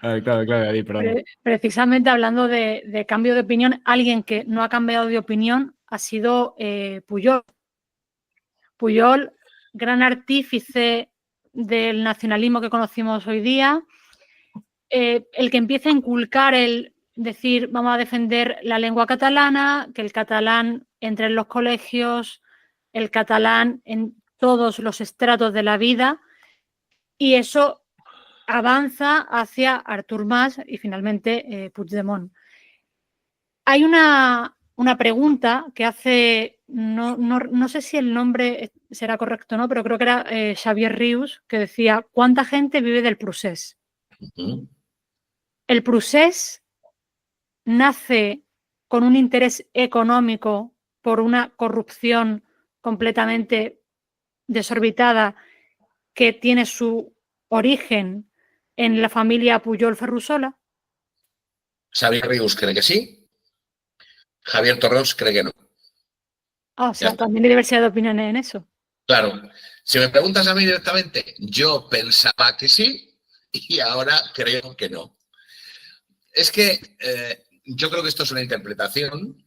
Claro, Adi, perdón. Precisamente hablando de cambio de opinión, alguien que no ha cambiado de opinión ha sido Pujol. Pujol, gran artífice del nacionalismo que conocimos hoy día, el que empieza a inculcar el decir vamos a defender la lengua catalana, que el catalán entre en los colegios, el catalán en todos los estratos de la vida, y eso avanza hacia Artur Mas y finalmente Puigdemont. Hay una pregunta que hace, no sé si el nombre será correcto o no, pero creo que era Xavier Rius, que decía, ¿cuánta gente vive del procés? El procés nace con un interés económico por una corrupción completamente desorbitada que tiene su origen en la familia Pujol Ferrusola. Xavier Rius cree que sí. Javier Torrós cree que no. O sea, también hay diversidad de opiniones en eso. Claro. Si me preguntas a mí directamente, yo pensaba que sí y ahora creo que no. Es que yo creo que esto es una interpretación.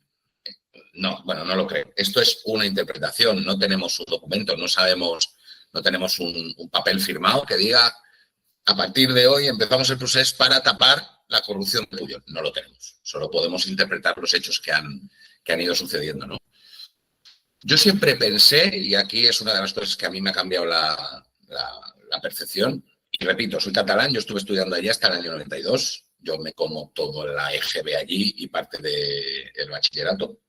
No, bueno, no lo creo. Esto es una interpretación. No tenemos un documento, no tenemos un papel firmado que diga a partir de hoy empezamos el proceso para tapar la corrupción de Pujol. No lo tenemos. Solo podemos interpretar los hechos que han ido sucediendo, ¿no? Yo siempre pensé, y aquí es una de las cosas que a mí me ha cambiado la percepción, y repito, soy catalán, yo estuve estudiando allí hasta el año 92, yo me como todo la EGB allí y parte del bachillerato.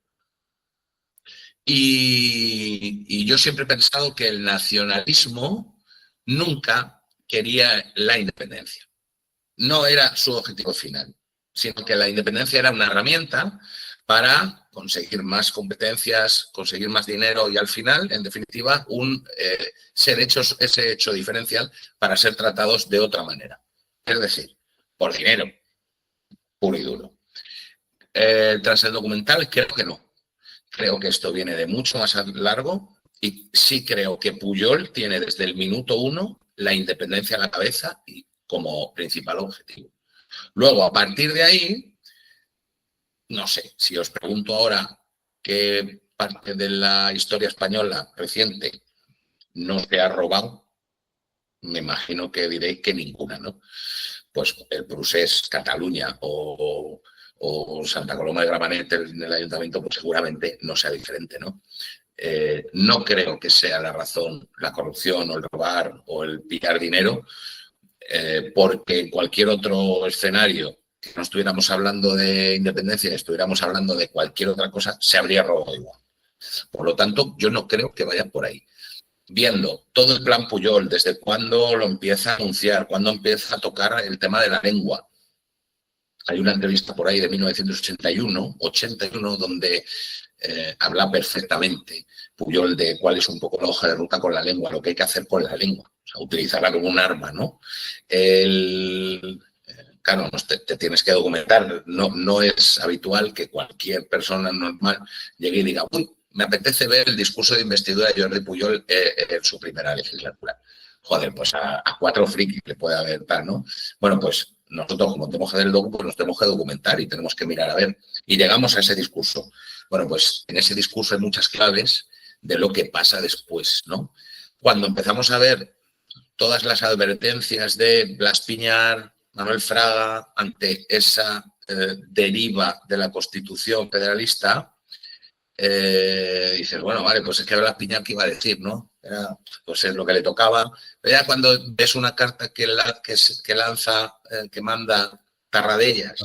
Y yo siempre he pensado que el nacionalismo nunca quería la independencia. No era su objetivo final, sino que la independencia era una herramienta para conseguir más competencias, conseguir más dinero y al final, en definitiva, ese hecho diferencial para ser tratados de otra manera. Es decir, por dinero, puro y duro. Tras el documental, creo que no. Creo que esto viene de mucho más largo y sí creo que Pujol tiene desde el minuto 1 la independencia a la cabeza y como principal objetivo. Luego, a partir de ahí, no sé, si os pregunto ahora qué parte de la historia española reciente no se ha robado, me imagino que diréis que ninguna, ¿no? Pues el Procés, Cataluña o Santa Coloma de Gramenet en el ayuntamiento, pues seguramente no sea diferente, ¿no? No creo que sea la razón la corrupción o el robar o el pillar dinero, porque en cualquier otro escenario que no estuviéramos hablando de independencia y estuviéramos hablando de cualquier otra cosa, se habría robado igual. Por lo tanto, yo no creo que vaya por ahí. Viendo todo el plan Pujol, desde cuándo lo empieza a anunciar, cuándo empieza a tocar el tema de la lengua. Hay una entrevista por ahí de 1981, donde habla perfectamente Pujol de cuál es un poco la hoja de ruta con la lengua, lo que hay que hacer con la lengua, o sea, utilizarla como un arma, ¿no? Claro, te tienes que documentar, no es habitual que cualquier persona normal llegue y diga, uy, me apetece ver el discurso de investidura de Jordi Pujol en su primera legislatura. Joder, pues a 4 frikis le puede haber tal, ¿no? Bueno, pues nosotros, como tenemos que hacer el docu, pues nos tenemos que documentar y tenemos que mirar a ver. Y llegamos a ese discurso. Bueno, pues en ese discurso hay muchas claves de lo que pasa después, ¿no? Cuando empezamos a ver todas las advertencias de Blas Piñar, Manuel Fraga, ante esa deriva de la Constitución federalista, dices, bueno, vale, pues es que Blas Piñar, ¿qué iba a decir, no? Era, pues es lo que le tocaba. Pero ya cuando ves una carta que lanza, que manda Tarradellas,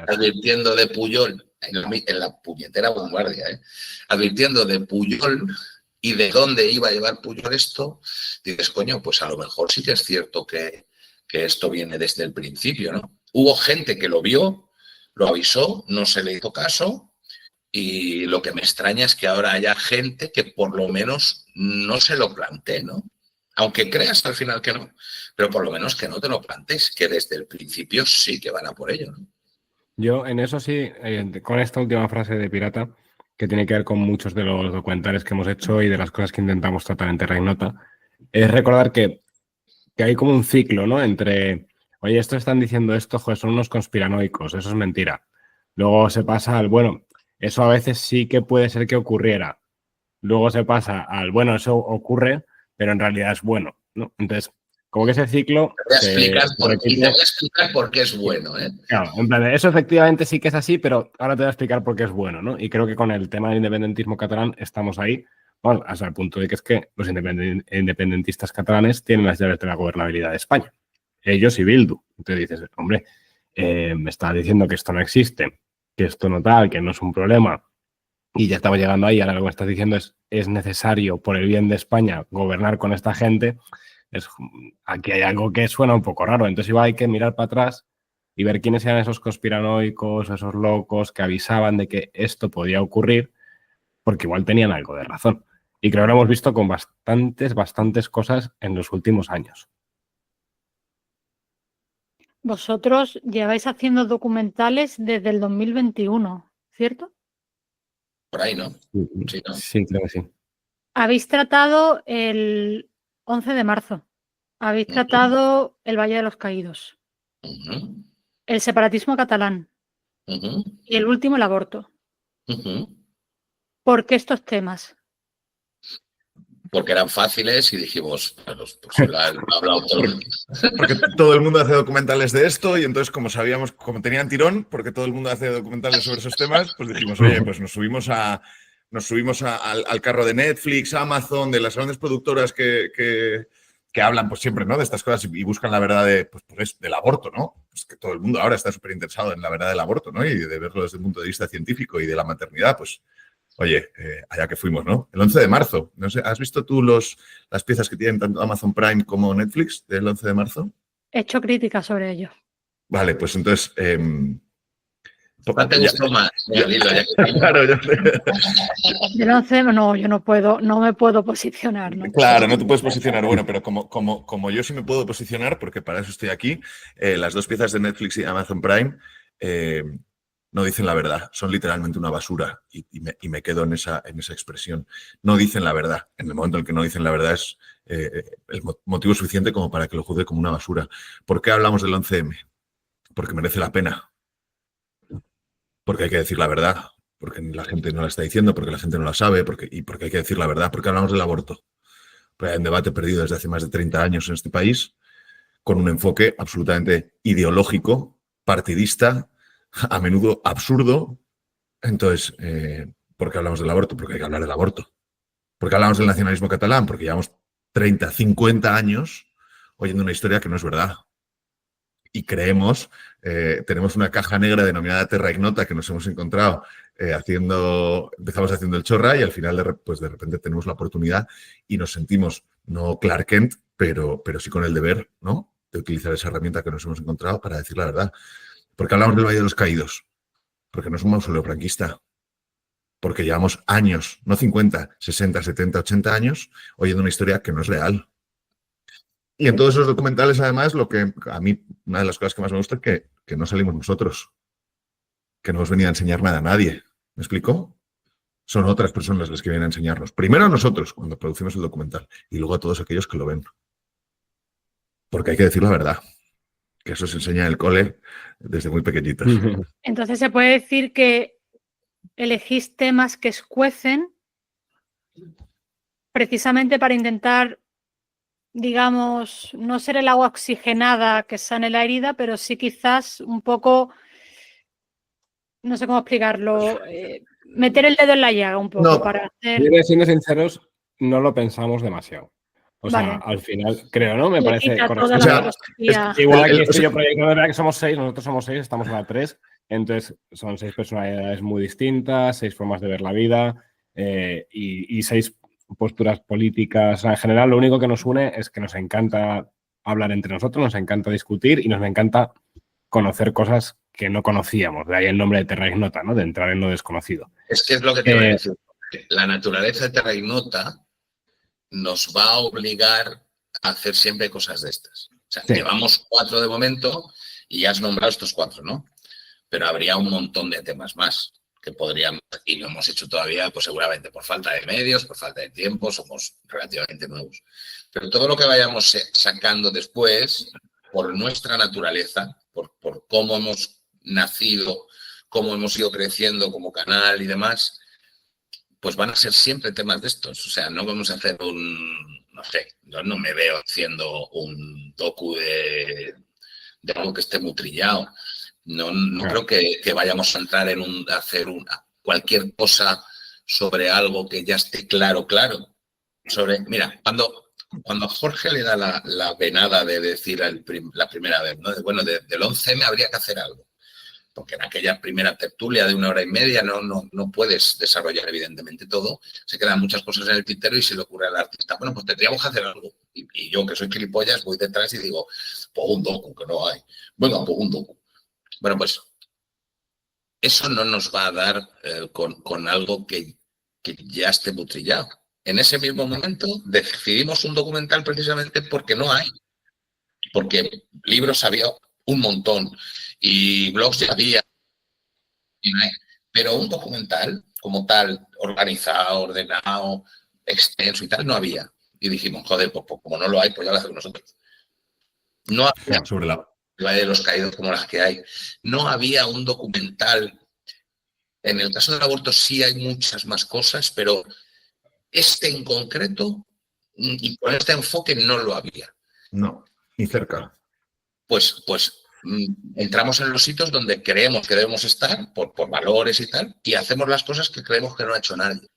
advirtiendo de Pujol, en la puñetera vanguardia, advirtiendo de Pujol y de dónde iba a llevar Pujol esto, dices, coño, pues a lo mejor sí que es cierto que esto viene desde el principio, ¿no? Hubo gente que lo vio, lo avisó, no se le hizo caso. Y lo que me extraña es que ahora haya gente que por lo menos no se lo plantee, ¿no? Aunque creas al final que no, pero por lo menos que no te lo plantees, que desde el principio sí que van a por ello, ¿no? Yo en eso sí, con esta última frase de Pirata, que tiene que ver con muchos de los documentales que hemos hecho y de las cosas que intentamos tratar en Terra Ignota, es recordar que hay como un ciclo, ¿no? Entre, oye, estos están diciendo esto, joder, son unos conspiranoicos, eso es mentira. Luego se pasa al, bueno, eso a veces sí que puede ser que ocurriera. Luego se pasa al, bueno, eso ocurre, pero en realidad es bueno, ¿no? Entonces, como que ese ciclo... Te voy a explicar por qué es bueno, ¿eh? Claro, en plan, eso efectivamente sí que es así, pero ahora te voy a explicar por qué es bueno, ¿no? Y creo que con el tema del independentismo catalán estamos ahí, bueno, hasta el punto de que es que los independentistas catalanes tienen las llaves de la gobernabilidad de España. Ellos y Bildu. Entonces dices, hombre, me está diciendo que esto no existe, que esto no tal, que no es un problema, y ya estamos llegando ahí, ahora lo que me estás diciendo es necesario por el bien de España gobernar con esta gente, aquí hay algo que suena un poco raro, entonces igual hay que mirar para atrás y ver quiénes eran esos conspiranoicos, esos locos que avisaban de que esto podía ocurrir, porque igual tenían algo de razón. Y creo que lo hemos visto con bastantes cosas en los últimos años. Vosotros lleváis haciendo documentales desde el 2021, ¿cierto? Por ahí, ¿no? Sí, ¿no? Sí, creo que sí. Habéis tratado el 11 de marzo. Habéis tratado el Valle de los Caídos. El separatismo catalán. Y el último, el aborto. ¿Por qué estos temas? Porque eran fáciles y dijimos, pues lo ha hablado todo el mundo. Porque todo el mundo hace documentales de esto y entonces como sabíamos, como tenían tirón, porque todo el mundo hace documentales sobre esos temas, pues dijimos, oye, pues nos subimos al carro de Netflix, Amazon, de las grandes productoras que hablan pues siempre, ¿no?, de estas cosas y buscan la verdad del aborto, ¿no? Pues que todo el mundo ahora está súper interesado en la verdad del aborto, ¿no? Y de verlo desde el punto de vista científico y de la maternidad, pues oye, allá que fuimos, ¿no? El 11 de marzo. No sé, ¿has visto tú las piezas que tienen tanto Amazon Prime como Netflix del 11 de marzo? He hecho críticas sobre ello. Vale, pues entonces... ¿Cuál te gustó más? Claro, Del 11, no, yo no puedo, no me puedo posicionar, ¿no? Claro, no te puedes posicionar. Bueno, pero como yo sí me puedo posicionar, porque para eso estoy aquí, las dos piezas de Netflix y Amazon Prime... no dicen la verdad, son literalmente una basura y me quedo en esa expresión. No dicen la verdad. En el momento en el que no dicen la verdad es el motivo suficiente como para que lo juzgue como una basura. ¿Por qué hablamos del 11M? Porque merece la pena. porque hay que decir la verdad, porque la gente no la está diciendo, porque la gente no la sabe, porque hay que decir la verdad, porque hablamos del aborto. Porque hay un debate perdido desde hace más de 30 años en este país, con un enfoque absolutamente ideológico, partidista, a menudo absurdo. Entonces, ¿por qué hablamos del aborto? Porque hay que hablar del aborto. ¿Por qué hablamos del nacionalismo catalán? Porque llevamos 30, 50 años oyendo una historia que no es verdad. Y creemos, tenemos una caja negra denominada Terra Ignota que nos hemos encontrado empezamos haciendo el chorra y al final de repente tenemos la oportunidad y nos sentimos, no Clark Kent, pero sí con el deber, ¿no?, de utilizar esa herramienta que nos hemos encontrado para decir la verdad. ¿Por qué hablamos del Valle de los Caídos? Porque no es un mausoleo franquista. Porque llevamos años, no 50, 60, 70, 80 años, oyendo una historia que no es real. Y en todos esos documentales, además, lo que a mí, una de las cosas que más me gusta es que no salimos nosotros, que no hemos venido a enseñar nada a nadie. ¿Me explico? Son otras personas las que vienen a enseñarnos. Primero a nosotros, cuando producimos el documental, y luego a todos aquellos que lo ven. Porque hay que decir la verdad, que eso se enseña en el cole desde muy pequeñitos. Entonces se puede decir que elegís temas que escuecen precisamente para intentar, digamos, no ser el agua oxigenada que sane la herida, pero sí quizás un poco, no sé cómo explicarlo, meter el dedo en la llaga un poco No, para hacer... Siendo sinceros, no lo pensamos demasiado. O sea, Vale. al final, creo, ¿no? Me Le parece quita correcto. toda O la sea, filosofía. Igual aquí estoy yo proyectando, de verdad que somos 6, nosotros somos 6, estamos en la 3, entonces son 6 personalidades muy distintas, 6 formas de ver la vida y 6 posturas políticas. O sea, en general, lo único que nos une es que nos encanta hablar entre nosotros, nos encanta discutir y nos encanta conocer cosas que no conocíamos. De ahí el nombre de Terra Ignota, ¿no? De entrar en lo desconocido. Es que es lo que te iba a decir. La naturaleza de Terra Ignota nos va a obligar a hacer siempre cosas de estas. O sea, Sí. llevamos 4 de momento y ya has nombrado estos 4, ¿no? Pero habría un montón de temas más que podríamos, y no hemos hecho todavía, pues seguramente por falta de medios, por falta de tiempo, somos relativamente nuevos. Pero todo lo que vayamos sacando después, por nuestra naturaleza, por cómo hemos nacido, cómo hemos ido creciendo como canal y demás, pues van a ser siempre temas de estos. O sea, no vamos a hacer no sé, yo no me veo haciendo un docu de algo que esté muy trillado. No Claro. creo que vayamos a entrar en hacer cualquier cosa sobre algo que ya esté claro. Mira, cuando a Jorge le da la venada de decir la primera vez, ¿no? Bueno, del 11M habría que hacer algo. Porque en aquella primera tertulia de 1 hora y media no puedes desarrollar evidentemente todo, se quedan muchas cosas en el tintero y se le ocurre al artista, bueno, pues tendríamos que hacer algo. Y yo, que soy gilipollas, voy detrás y digo, pues un docu, que no hay. Bueno, pues un docu. Bueno, pues eso no nos va a dar con algo que ya esté muy trillado. En ese mismo momento decidimos un documental precisamente porque no hay. Porque libros había un montón y blogs ya había, pero un documental como tal, organizado, ordenado, extenso y tal, no había. Y dijimos, joder, pues como no lo hay, pues ya lo hacemos nosotros. No había sobre la... el Valle de los Caídos como las que hay. No había un documental. En el caso del aborto sí hay muchas más cosas, pero este en concreto y con este enfoque no lo había. No, ni cerca. Pues entramos en los sitios donde creemos que debemos estar por valores y tal, y hacemos las cosas que creemos que no ha hecho nadie.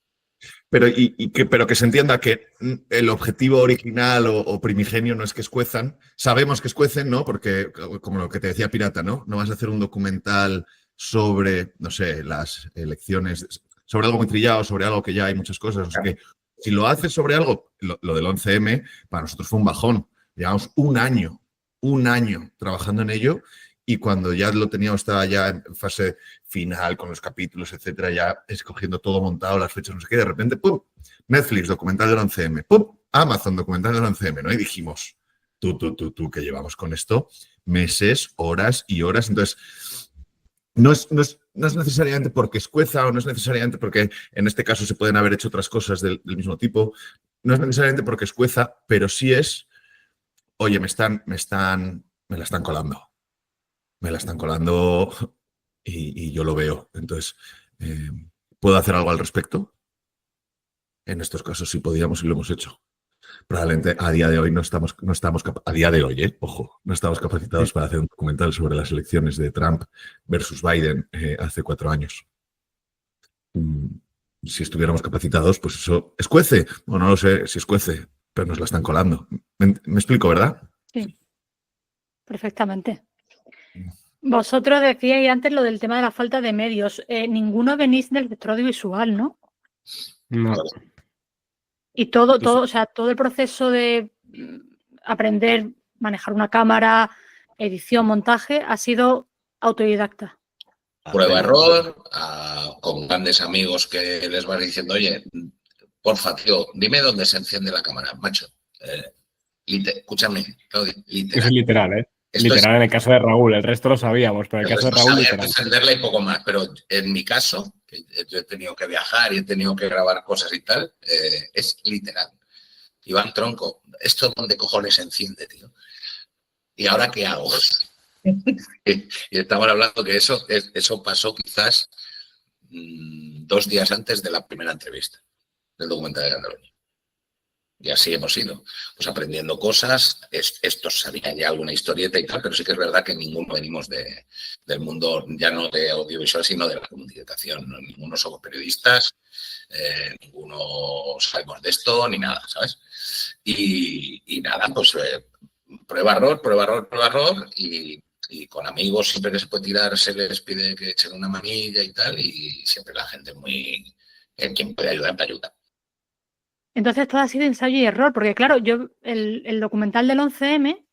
Pero que se entienda que el objetivo original o primigenio no es que escuezan. Sabemos que escuecen, ¿no? Porque, como lo que te decía Pirata, ¿no? No vas a hacer un documental sobre, no sé, las elecciones, sobre algo muy trillado, sobre algo que ya hay muchas cosas. O sea que si lo haces sobre algo, lo del 11M, para nosotros fue un bajón. Llevamos un año trabajando en ello y cuando ya lo teníamos, estaba ya en fase final con los capítulos, etcétera, ya escogiendo todo montado, las fechas, no sé qué, de repente, ¡pum! Netflix, documental del 11M, ¡pum! Amazon, documental del 11M, ¿no? Y dijimos, tú, que llevamos con esto meses, horas y horas. Entonces, no es necesariamente porque escueza o no es necesariamente porque en este caso se pueden haber hecho otras cosas del mismo tipo, no es necesariamente porque escueza, pero sí es, oye, me la están colando. Me la están colando y yo lo veo. Entonces, ¿puedo hacer algo al respecto? En estos casos sí podíamos y lo hemos hecho. Probablemente a día de hoy no estamos a día de hoy, ojo, no estamos capacitados para hacer un documental sobre las elecciones de Trump versus Biden hace 4 años. Si estuviéramos capacitados, pues eso escuece, o no lo sé si escuece, pero nos la están colando. ¿Me explico, verdad? Sí, perfectamente. Vosotros decíais antes lo del tema de la falta de medios. Ninguno venís del sector audiovisual, ¿no? No. Y todo, o sea, todo el proceso de aprender, manejar una cámara, edición, montaje, ha sido autodidacta. Prueba error, con grandes amigos que les vas diciendo, oye, porfa, tío, dime dónde se enciende la cámara, macho. Escúchame, Claudio, literal. Eso es literal, ¿eh? Esto literal en el caso de Raúl, el resto lo sabíamos, pero en el caso de Raúl, sabía literal. encenderla y poco más, pero en mi caso, que yo he tenido que viajar y he tenido que grabar cosas y tal, es literal. Iván, tronco, ¿esto dónde cojones se enciende, tío? ¿Y ahora qué hago? Y estamos hablando que eso pasó quizás 2 días antes de la primera entrevista del documental de Cataluña. Y así hemos ido, pues aprendiendo cosas. Estos sabían ya alguna historieta y tal, pero sí que es verdad que ninguno venimos del mundo, ya no de audiovisual, sino de la comunicación. ¿No? Ninguno somos periodistas, ninguno sabemos de esto, ni nada, ¿sabes? Y nada, pues prueba, error, y con amigos siempre que se puede tirar se les pide que echen una manilla y tal, y siempre la gente muy... quien puede ayudar, te ayuda. Entonces todo ha sido ensayo y error, porque claro, yo el documental del 11M,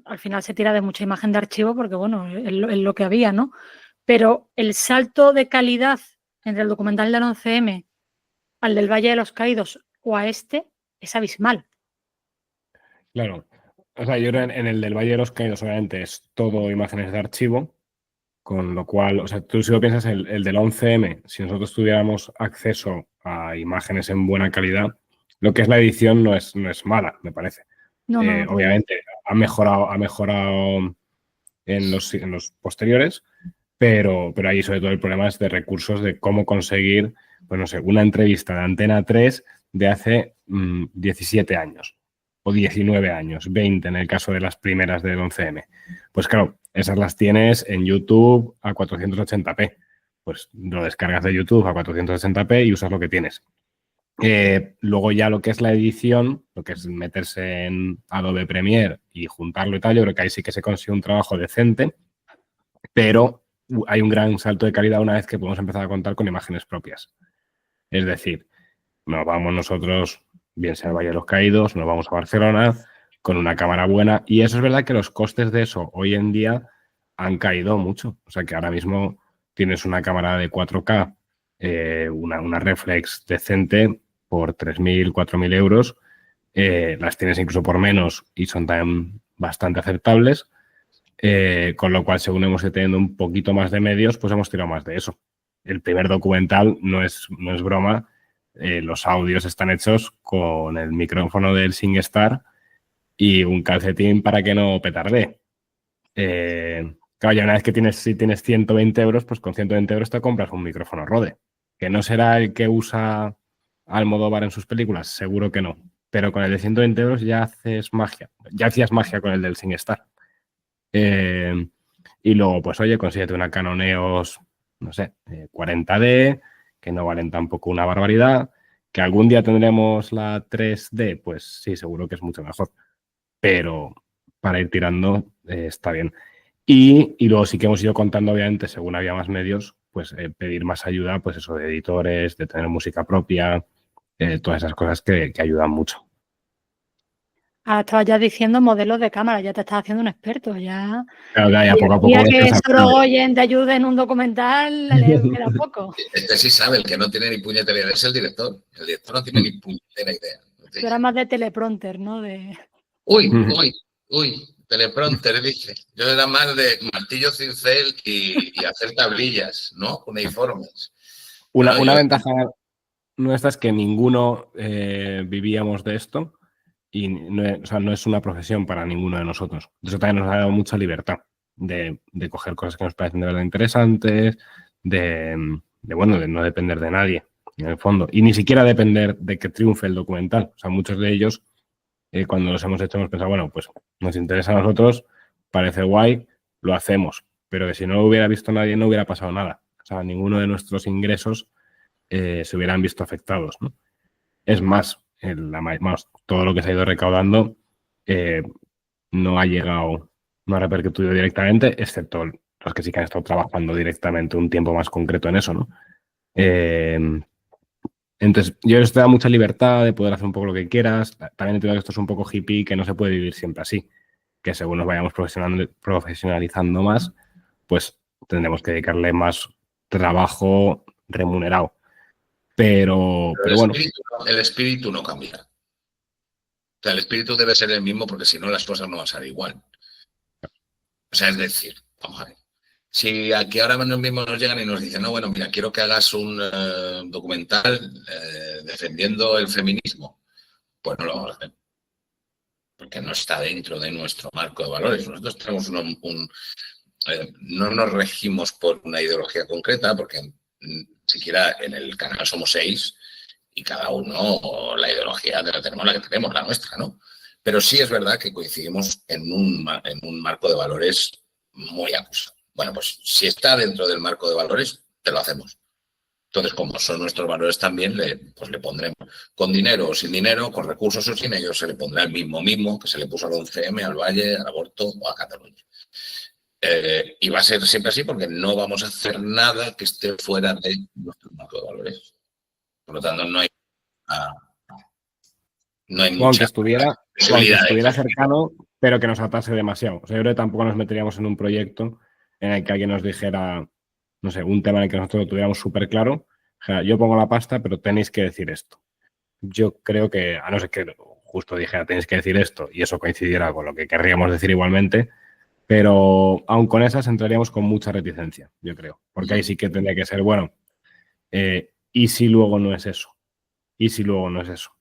al final se tira de mucha imagen de archivo porque, bueno, es lo que había, ¿no? Pero el salto de calidad entre el documental del 11M al del Valle de los Caídos o a este es abismal. Claro. O sea, yo en el del Valle de los Caídos, obviamente, es todo imágenes de archivo, con lo cual, o sea, tú si lo piensas, el del 11M, si nosotros tuviéramos acceso a imágenes en buena calidad, lo que es la edición no es mala, me parece. No. Obviamente, ha mejorado en los posteriores, pero ahí sobre todo el problema es de recursos, de cómo conseguir, pues no sé, una entrevista de Antena 3 de hace 17 años. O 19 años, 20 en el caso de las primeras del 11M. Pues claro, esas las tienes en YouTube a 480p. Pues lo descargas de YouTube a 480p y usas lo que tienes. Luego ya lo que es la edición, lo que es meterse en Adobe Premiere y juntarlo y tal, yo creo que ahí sí que se consigue un trabajo decente, pero hay un gran salto de calidad una vez que podemos empezar a contar con imágenes propias. Es decir, nos vamos nosotros, bien sea el Valle de los Caídos, nos vamos a Barcelona con una cámara buena, y eso es verdad que los costes de eso hoy en día han caído mucho. O sea que ahora mismo tienes una cámara de 4K, una reflex decente por 3.000, 4.000 euros, las tienes incluso por menos y son también bastante aceptables, con lo cual según hemos ido teniendo un poquito más de medios, pues hemos tirado más de eso. El primer documental no es broma. Los audios están hechos con el micrófono del SingStar y un calcetín para que no petardee. Claro, ya una vez que si tienes 120 euros, pues con 120 euros te compras un micrófono Rode. ¿Que no será el que usa Almodóvar en sus películas? Seguro que no. Pero con el de 120 euros ya haces magia. Ya hacías magia con el del SingStar. Y luego, pues oye, consíguete una Canon EOS, no sé, 40D, que no valen tampoco una barbaridad. ¿Que algún día tendremos la 3D? Pues sí, seguro que es mucho mejor. Pero para ir tirando está bien. Y luego sí que hemos ido contando, obviamente, según había más medios, pues pedir más ayuda, pues eso, de editores, de tener música propia, todas esas cosas que ayudan mucho. Estabas ya diciendo modelos de cámara, ya te estás haciendo un experto, ya. Claro, ya poco a poco. Que Sorogoyen te ayude en un documental, le queda poco. Este sí sabe, el que no tiene ni puñetera idea es el director. El director no tiene ni puñetera idea. Tú eras más de teleprompter, ¿no? Uy, teleprompter, dije. Yo era más de martillo cincel y hacer tablillas, ¿no? Cuneiformes. Una ventaja nuestra es que ninguno vivíamos de esto. Y no es una profesión para ninguno de nosotros. Eso también nos ha dado mucha libertad. de coger cosas que nos parecen de verdad interesantes, de no depender de nadie, en el fondo. Y ni siquiera depender de que triunfe el documental. O sea, muchos de ellos, cuando los hemos hecho, hemos pensado, bueno, pues nos interesa a nosotros, parece guay, lo hacemos. Pero que si no lo hubiera visto nadie, no hubiera pasado nada. O sea, ninguno de nuestros ingresos se hubieran visto afectados, ¿no? Es más, todo lo que se ha ido recaudando no ha llegado, no ha repercutido directamente, excepto los que sí que han estado trabajando directamente un tiempo más concreto en eso, ¿no? Entonces, yo te da mucha libertad de poder hacer un poco lo que quieras. También entiendo que esto es un poco hippie, que no se puede vivir siempre así. Que según nos vayamos profesionalizando más, pues tendremos que dedicarle más trabajo remunerado. Pero bueno. El espíritu no cambia. O sea, el espíritu debe ser el mismo porque si no las cosas no van a ser igual. O sea, es decir, vamos a ver. Si aquí ahora mismo nos llegan y nos dicen, no, bueno, mira, quiero que hagas un documental defendiendo el feminismo, pues no lo vamos a hacer. Porque no está dentro de nuestro marco de valores. Nosotros tenemos no nos regimos por una ideología concreta, porque siquiera en el canal somos 6 y cada uno la ideología la tenemos la que tenemos, la nuestra, ¿no? Pero sí es verdad que coincidimos en un marco de valores muy acusado. Bueno, pues si está dentro del marco de valores, te lo hacemos. Entonces, como son nuestros valores también, le pondremos con dinero o sin dinero, con recursos o sin ellos, se le pondrá el mismo que se le puso al 11M, al Valle, al aborto o a Cataluña. Y va a ser siempre así porque no vamos a hacer nada que esté fuera de nuestro marco de valores. Por lo tanto, no hay mucha aunque estuviera cercano, pero que nos atase demasiado. O sea, yo creo que tampoco nos meteríamos en un proyecto en el que alguien nos dijera, no sé, un tema en el que nosotros lo tuviéramos súper claro. O sea, yo pongo la pasta, pero tenéis que decir esto. Yo creo que, a no ser que justo dijera tenéis que decir esto y eso coincidiera con lo que querríamos decir igualmente, pero aun con esas entraríamos con mucha reticencia, yo creo. Porque ahí sí que tendría que ser, bueno, ¿y si luego no es eso? ¿Y si luego no es eso?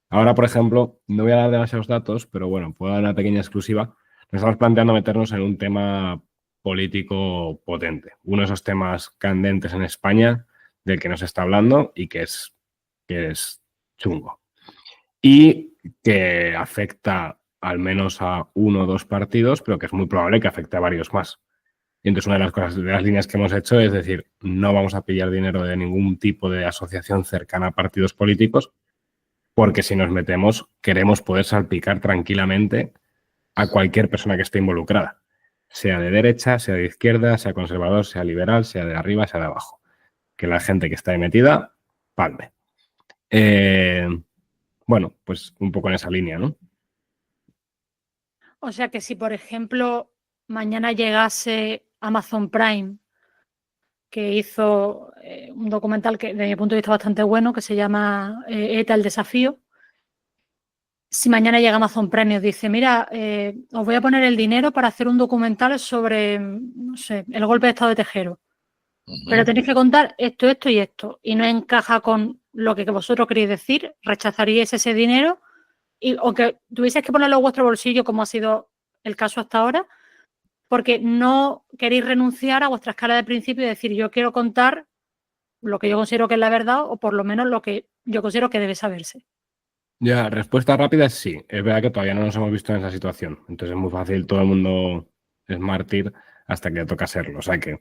Ahora, por ejemplo, no voy a dar demasiados datos, pero bueno, puedo dar una pequeña exclusiva. Nos estamos planteando meternos en un tema político potente. Uno de esos temas candentes en España del que nos está hablando y que es chungo. Y que afecta al menos a 1 o 2 partidos, pero que es muy probable que afecte a varios más. Y entonces una de las cosas, de las líneas que hemos hecho es decir, no vamos a pillar dinero de ningún tipo de asociación cercana a partidos políticos, porque si nos metemos queremos poder salpicar tranquilamente a cualquier persona que esté involucrada, sea de derecha, sea de izquierda, sea conservador, sea liberal, sea de arriba, sea de abajo. Que la gente que está ahí metida, palme. Bueno, pues un poco en esa línea, ¿no? O sea que si, por ejemplo, mañana llegase Amazon Prime, que hizo un documental que, desde mi punto de vista, bastante bueno, que se llama ETA, el desafío. Si mañana llega Amazon Prime y os dice, mira, os voy a poner el dinero para hacer un documental sobre, no sé, el golpe de estado de Tejero. Pero tenéis que contar esto, esto y esto. Y no encaja con lo que vosotros queréis decir, rechazaríais ese dinero. Y aunque tuvieseis que ponerlo en vuestro bolsillo, como ha sido el caso hasta ahora, porque no queréis renunciar a vuestra escala de principio y decir, yo quiero contar lo que yo considero que es la verdad o por lo menos lo que yo considero que debe saberse. Ya, respuesta rápida es sí. Es verdad que todavía no nos hemos visto en esa situación. Entonces es muy fácil, todo el mundo es mártir hasta que le toca serlo. O sea que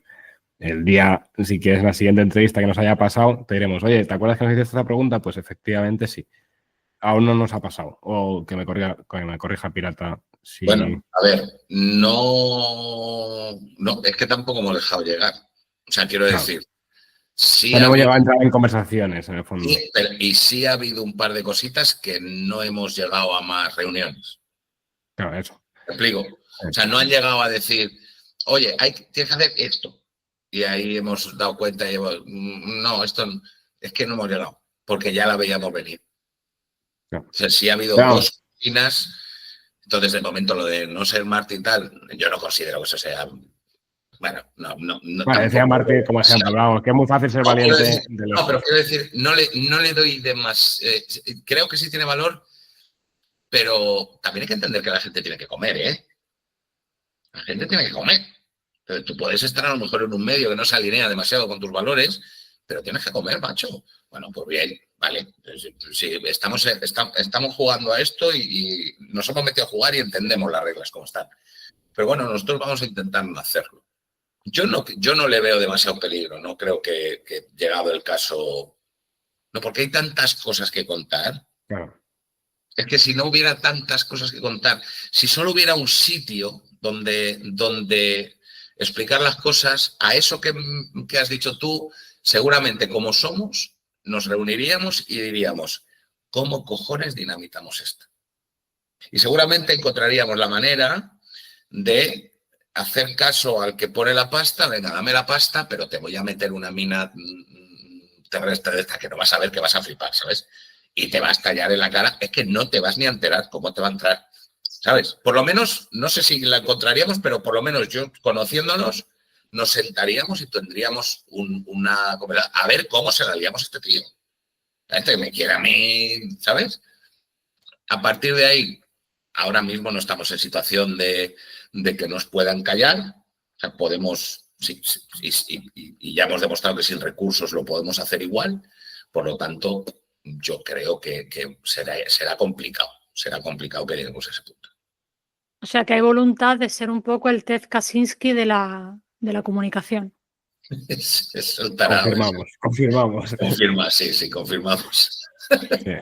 el día, si quieres, en la siguiente entrevista que nos haya pasado, te diremos, oye, ¿te acuerdas que nos hiciste esta pregunta? Pues efectivamente sí. Aún no nos ha pasado. O que me corrija Pirata. Si... Bueno, a ver, no, es que tampoco hemos dejado llegar. O sea, quiero decir, sí no hemos llegado a entrar en conversaciones, en el fondo. Y sí ha habido un par de cositas que no hemos llegado a más reuniones. Claro, eso. ¿Me explico? O sea, no han llegado a decir, oye, tienes que hacer esto. Y ahí hemos dado cuenta y no, esto es que no hemos llegado, porque ya la veíamos venir. No. O sea, sí ha habido dos cocinas. Entonces, de momento, lo de no ser Martín tal, yo no considero que eso sea. Bueno, no. Vale, decía Martín, como ejemplo, vamos, que es muy fácil ser valiente. Pero quiero decir, no le doy de más. Creo que sí tiene valor, pero también hay que entender que la gente tiene que comer, ¿eh? La gente tiene que comer. Pero tú puedes estar a lo mejor en un medio que no se alinea demasiado con tus valores, pero tienes que comer, macho. Bueno, pues bien, vale. Sí, estamos jugando a esto y nos hemos metido a jugar y entendemos las reglas como están. Pero bueno, nosotros vamos a intentar no hacerlo. Yo no le veo demasiado peligro, no creo que llegado el caso... No, porque hay tantas cosas que contar. Claro. Es que si no hubiera tantas cosas que contar, si solo hubiera un sitio donde explicar las cosas, a eso que has dicho tú, seguramente como somos, nos reuniríamos y diríamos, ¿cómo cojones dinamitamos esto? Y seguramente encontraríamos la manera de hacer caso al que pone la pasta, venga, dame la pasta, pero te voy a meter una mina terrestre de esta que no vas a ver, que vas a flipar, ¿sabes? Y te va a estallar en la cara, es que no te vas ni a enterar cómo te va a entrar, ¿sabes? Por lo menos, no sé si la encontraríamos, pero por lo menos yo, conociéndonos, nos sentaríamos y tendríamos una conversación, a ver cómo se la liamos a este tío. La gente que me quiere a mí, ¿sabes? A partir de ahí, ahora mismo no estamos en situación de que nos puedan callar, o sea, podemos, sí, y ya hemos demostrado que sin recursos lo podemos hacer igual, por lo tanto, yo creo que será complicado que lleguemos a ese punto. O sea, que hay voluntad de ser un poco el Ted Kaczynski de la comunicación. Confirmamos. Sí, confirmamos. Sí.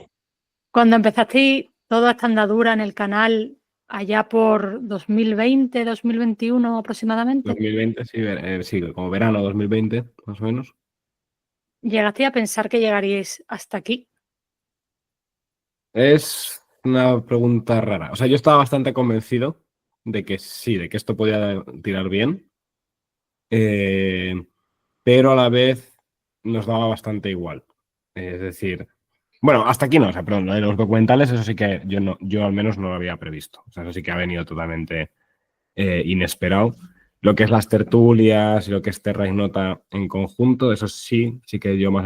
Cuando empezasteis toda esta andadura en el canal, allá por 2020, 2021 aproximadamente, 2020, sí, como verano 2020, más o menos. ¿llegasteis a pensar que llegaríais hasta aquí? Es una pregunta rara. O sea, yo estaba bastante convencido de que sí, de que esto podía tirar bien, pero a la vez nos daba bastante igual. Es decir, bueno, hasta aquí no, o sea, perdón, lo de los documentales, eso sí que yo al menos no lo había previsto. O sea, eso sí que ha venido totalmente inesperado. Lo que es las tertulias y lo que es Terra Ignota en conjunto, eso sí que yo más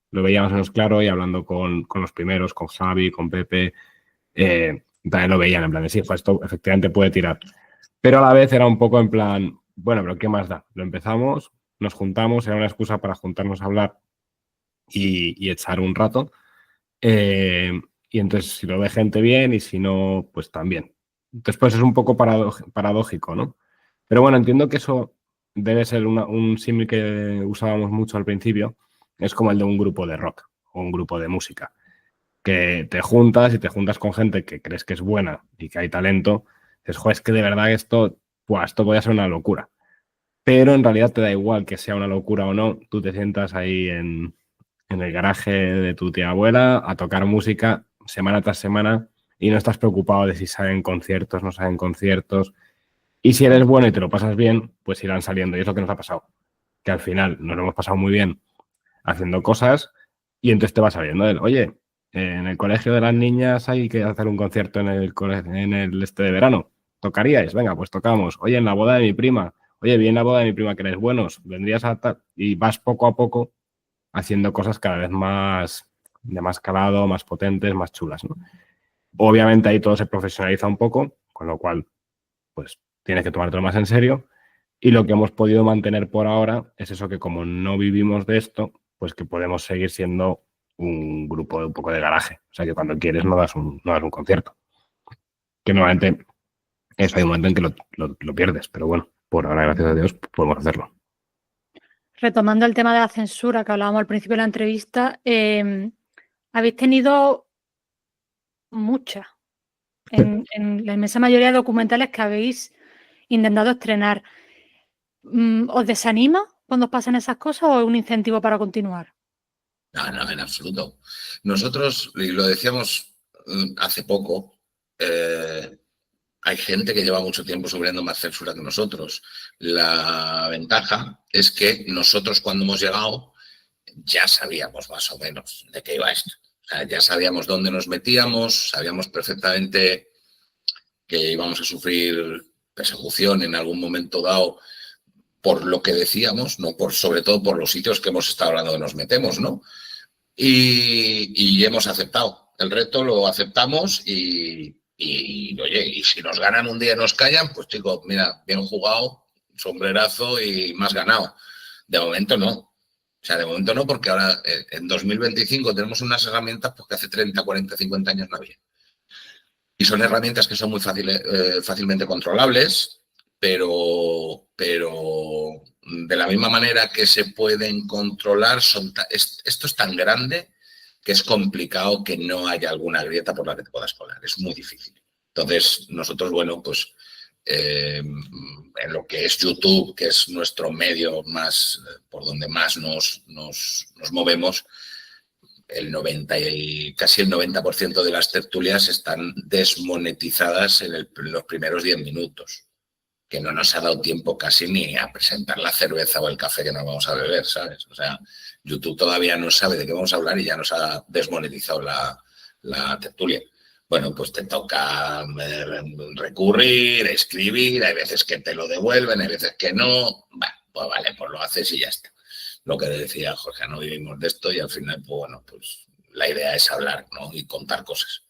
lo veía más o menos claro y hablando con los primeros, con Xavi, con Pepe, también lo veían en plan de sí, pues esto efectivamente puede tirar. Pero a la vez era un poco en plan, bueno, pero ¿qué más da? Lo empezamos, nos juntamos, era una excusa para juntarnos a hablar y echar un rato. Y entonces si lo ve gente bien y si no, pues también. Entonces pues es un poco paradójico, ¿no? Pero bueno, entiendo que eso debe ser un símil que usábamos mucho al principio. Es como el de un grupo de rock o un grupo de música. Que te juntas con gente que crees que es buena y que hay talento. Dices, joder, es que de verdad esto puede ser una locura. Pero en realidad te da igual que sea una locura o no. Tú te sientas ahí en el garaje de tu tía abuela a tocar música semana tras semana y no estás preocupado de si salen conciertos, no salen conciertos. Y si eres bueno y te lo pasas bien, pues irán saliendo. Y es lo que nos ha pasado. Que al final nos lo hemos pasado muy bien haciendo cosas y entonces te vas saliendo de él. Oye, en el colegio de las niñas hay que hacer un concierto en el este de verano. ¿Tocaríais? Venga, pues tocamos. Oye, en la boda de mi prima. Oye, vi en la boda de mi prima que eres buenos. Vendrías a tal... Y vas poco a poco haciendo cosas cada vez más de más calado, más potentes, más chulas, ¿no? Obviamente ahí todo se profesionaliza un poco, con lo cual, pues tienes que tomártelo más en serio. Y lo que hemos podido mantener por ahora es eso, que como no vivimos de esto, pues que podemos seguir siendo un grupo de un poco de garaje. O sea, que cuando quieres no das un concierto. Que normalmente eso hay un momento en que lo pierdes, pero bueno, por ahora, gracias a Dios, podemos hacerlo. Retomando el tema de la censura que hablábamos al principio de la entrevista, habéis tenido muchas, en la inmensa mayoría de documentales que habéis intentado estrenar. ¿Os desanima cuando os pasan esas cosas o es un incentivo para continuar? No, en absoluto. Nosotros, y lo decíamos hace poco, hay gente que lleva mucho tiempo sufriendo más censura que nosotros. La ventaja es que nosotros cuando hemos llegado ya sabíamos más o menos de qué iba esto. O sea, ya sabíamos dónde nos metíamos, sabíamos perfectamente que íbamos a sufrir persecución en algún momento dado por lo que decíamos, no sobre todo por los sitios que hemos estado hablando que nos metemos, ¿no? Y hemos aceptado. El reto lo aceptamos y Y oye, y si nos ganan un día y nos callan, pues chicos, mira, bien jugado, sombrerazo y más ganado. De momento no. O sea, de momento no, porque ahora en 2025 tenemos unas herramientas pues, que hace 30, 40, 50 años no había. Y son herramientas que son muy fácilmente controlables, pero de la misma manera que se pueden controlar, esto es tan grande que es complicado que no haya alguna grieta por la que te puedas colar. Es muy difícil. Entonces, nosotros, bueno, pues en lo que es YouTube, que es nuestro medio más, por donde más nos movemos, casi el 90% de las tertulias están desmonetizadas en los primeros 10 minutos, que no nos ha dado tiempo casi ni a presentar la cerveza o el café que nos vamos a beber, ¿sabes? O sea, YouTube todavía no sabe de qué vamos a hablar y ya nos ha desmonetizado la tertulia. Bueno, pues te toca recurrir, escribir, hay veces que te lo devuelven, hay veces que no. Bueno, pues vale, pues lo haces y ya está. Lo que decía Jorge, no vivimos de esto y al final, pues bueno, pues la idea es hablar, ¿no? Y contar cosas.